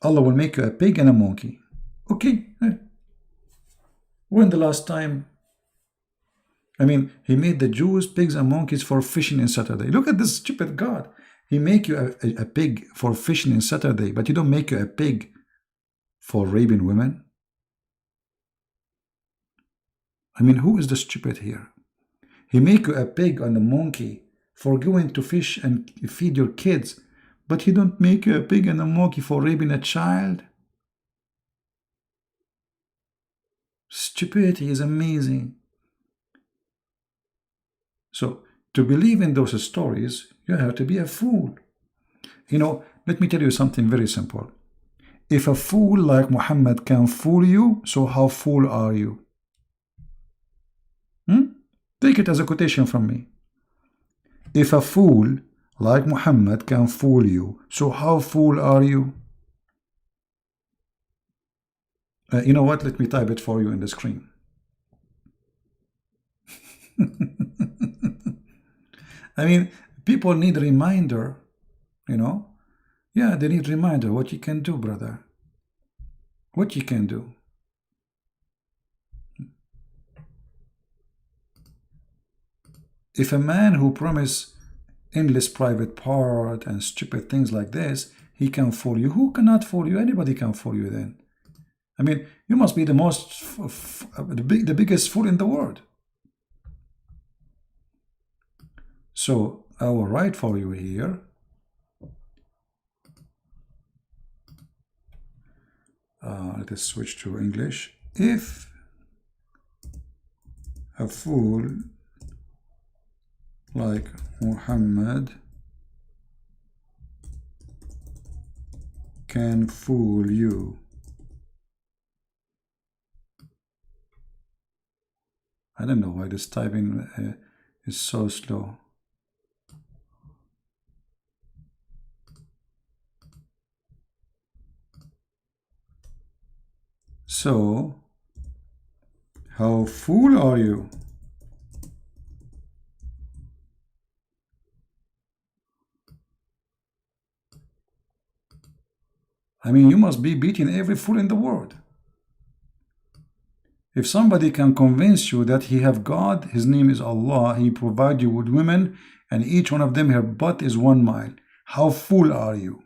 S1: Allah will make you a pig and a monkey. Okay. When the last time? I mean, he made the Jews pigs and monkeys for fishing in Saturday. Look at this stupid God. He make you a pig for fishing in Saturday, but you don't make you a pig for raping women. I mean, who is the stupid here? He make you a pig and a monkey for going to fish and feed your kids, but he don't make you a pig and a monkey for raping a child. Stupidity is amazing. So to believe in those stories, you have to be a fool. You know, let me tell you something very simple. If a fool like Muhammad can fool you, so how fool are you? Take it as a quotation from me. If a fool like Muhammad can fool you, so how fool are you? You know what? Let me type it for you in the screen. I mean, people need a reminder, you know. Yeah, they need a reminder what you can do, brother. What you can do. If a man who promised endless private part and stupid things like this, he can fool you. Who cannot fool you? Anybody can fool you then. I mean, you must be the biggest fool in the world. So I will write for you here. Let us switch to English. If a fool like Muhammad can fool you. I don't know why this typing is so slow. So, how fool are you? I mean, you must be beating every fool in the world. If somebody can convince you that he have God, his name is Allah, he provide you with women, and each one of them, her butt is 1 mile. How fool are you?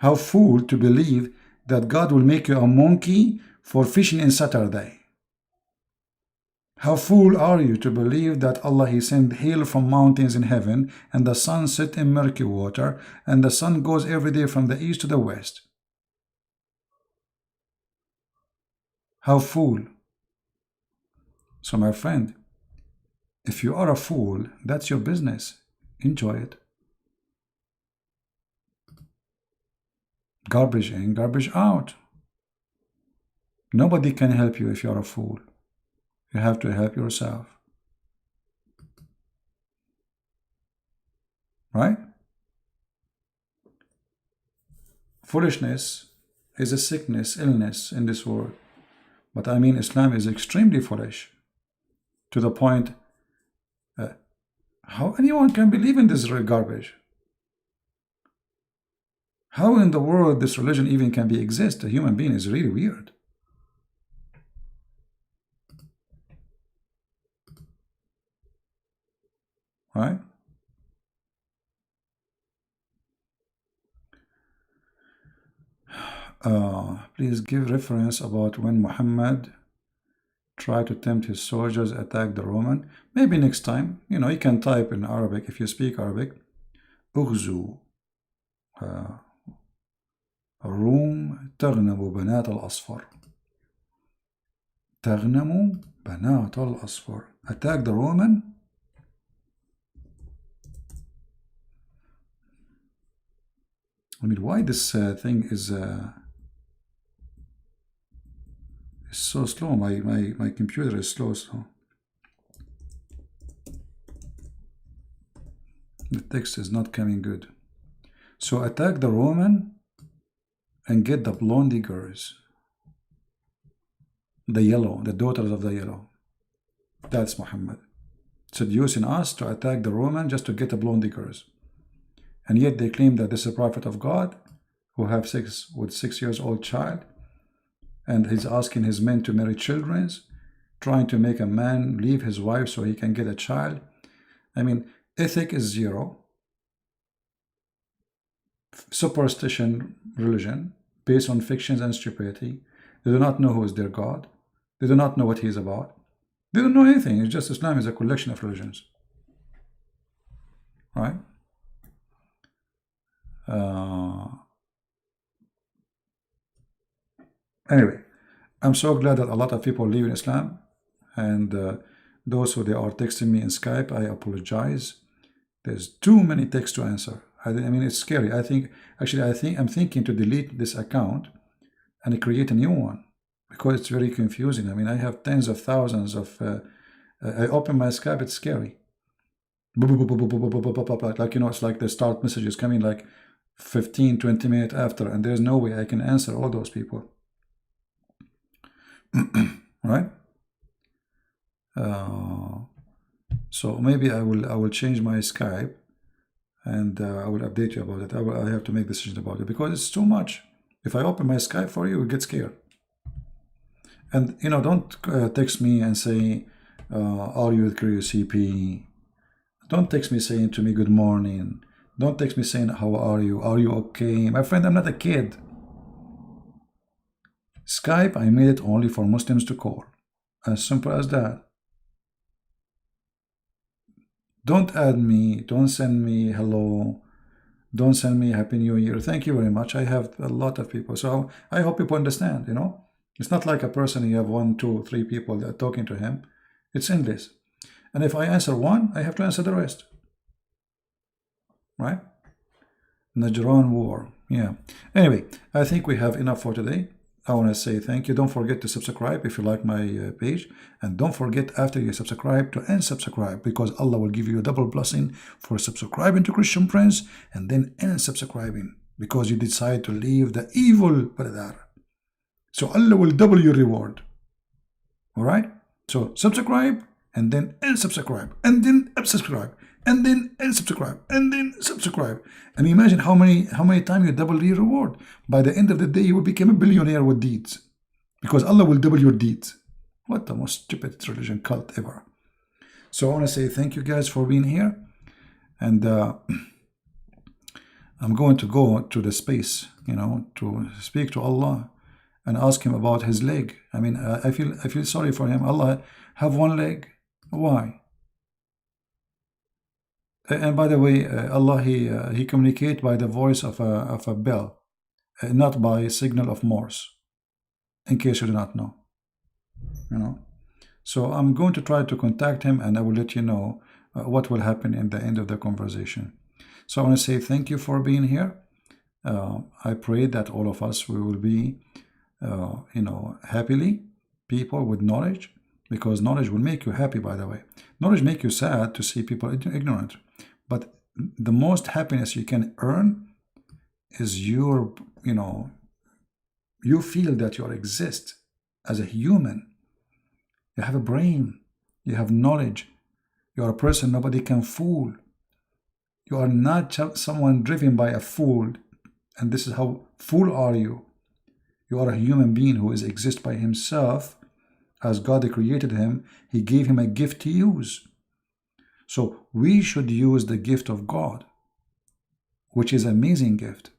S1: How fool to believe that God will make you a monkey for fishing in Saturday. How fool are you to believe that Allah, He sent hail from mountains in heaven, and the sun set in murky water, and the sun goes every day from the east to the west. How fool. So my friend, if you are a fool, that's your business. Enjoy it. Garbage in, garbage out. Nobody can help you if you are a fool. You have to help yourself. Right? Foolishness is a sickness, illness in this world. But I mean, Islam is extremely foolish. To the point, how anyone can believe in this garbage? How in the world this religion even can be exist? A human being is really weird. Right? Please give reference about when Muhammad tried to tempt his soldiers attack the Roman. Maybe next time. You know, you can type in Arabic if you speak Arabic. أغزو الروم تغنم بنات الأصفر. تغنم بنات الأصفر. Attack the Roman. I mean, why this thing is so slow? My computer is slow, so the text is not coming good. So attack the Roman and get the blondie girls, the yellow, the daughters of the yellow. That's Muhammad seducing us to attack the Roman just to get the blondie girls. And yet they claim that this is a prophet of God who have sex with 6-year-old child, and he's asking his men to marry children, trying to make a man leave his wife so he can get a child. I mean, ethic is zero. Superstition religion based on fictions and stupidity. They do not know who is their God. They do not know what he is about. They don't know anything. It's just Islam is a collection of religions. Right? Anyway, I'm so glad that a lot of people live in Islam, and those who they are texting me in Skype, I apologize. There's too many texts to answer. I mean, it's scary. I'm thinking to delete this account and create a new one because it's very confusing. I mean, I have tens of thousands of. I open my Skype, it's scary. Like, you know, it's like the start messages coming like 15-20 minutes after, and there's no way I can answer all those people. Right? So maybe I will change my Skype, and I will update you about it. I have to make decisions about it because it's too much. If I open my Skype for you, you get scared. And you know, don't text me and say, "Are you with CP?" Don't text me saying to me, "Good morning." Don't text me saying, "How are you? Are you okay?" My friend, I'm not a kid. Skype, I made it only for Muslims to call. As simple as that. Don't add me. Don't send me hello. Don't send me Happy New Year. Thank you very much. I have a lot of people. So I hope people understand, you know. It's not like a person, you have 1, 2, 3 people that are talking to him. It's endless. And if I answer one, I have to answer the rest. Right? Najran war. Yeah. Anyway, I think we have enough for today. I want to say thank you. Don't forget to subscribe if you like my page. And don't forget after you subscribe to unsubscribe, because Allah will give you a double blessing for subscribing to Christian Prince and then unsubscribing because you decide to leave the evil brother. So Allah will double your reward. Alright? So subscribe and then unsubscribe and then unsubscribe and then unsubscribe and then subscribe. And imagine how many times you double your reward. By the end of the day, you will become a billionaire with deeds, because Allah will double your deeds. What the most stupid religion cult ever. So I want to say thank you guys for being here, and I'm going to go to the space, you know, to speak to Allah and ask him about his leg. I mean, I feel sorry for him. Allah have one leg. Why? And by the way, Allah he communicate by the voice of a bell, not by signal of Morse. In case you do not know, you know. So I'm going to try to contact him, and I will let you know what will happen in the end of the conversation. So I want to say thank you for being here. I pray that all of us we will be, you know, happily people with knowledge, because knowledge will make you happy. By the way, knowledge make you sad to see people ignorant, but the most happiness you can earn is your, you know, you feel that you exist as a human. You have a brain, you have knowledge, you are a person nobody can fool. You are not someone driven by a fool, and this is how fool are you. You are a human being who exists by himself. As God created him, he gave him a gift to use. So we should use the gift of God, which is an amazing gift.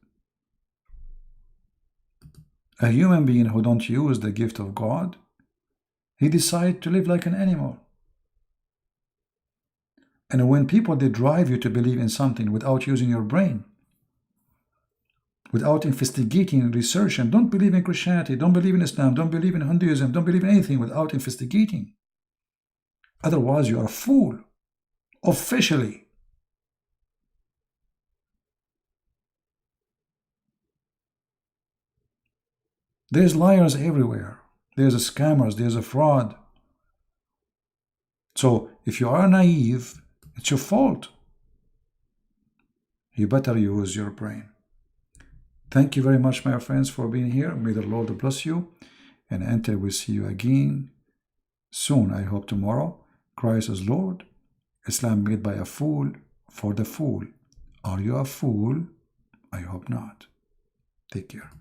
S1: A human being who don't use the gift of God, he decides to live like an animal. And when people, they drive you to believe in something without using your brain, without investigating, research, and don't believe in Christianity, don't believe in Islam, don't believe in Hinduism, don't believe in anything without investigating. Otherwise, you are a fool, officially. There's liars everywhere. There's a scammers, there's a fraud. So if you are naive, it's your fault. You better use your brain. Thank you very much, my friends, for being here. May the Lord bless you. And until we see you again soon, I hope tomorrow, Christ is Lord. Islam made by a fool for the fool. Are you a fool? I hope not. Take care.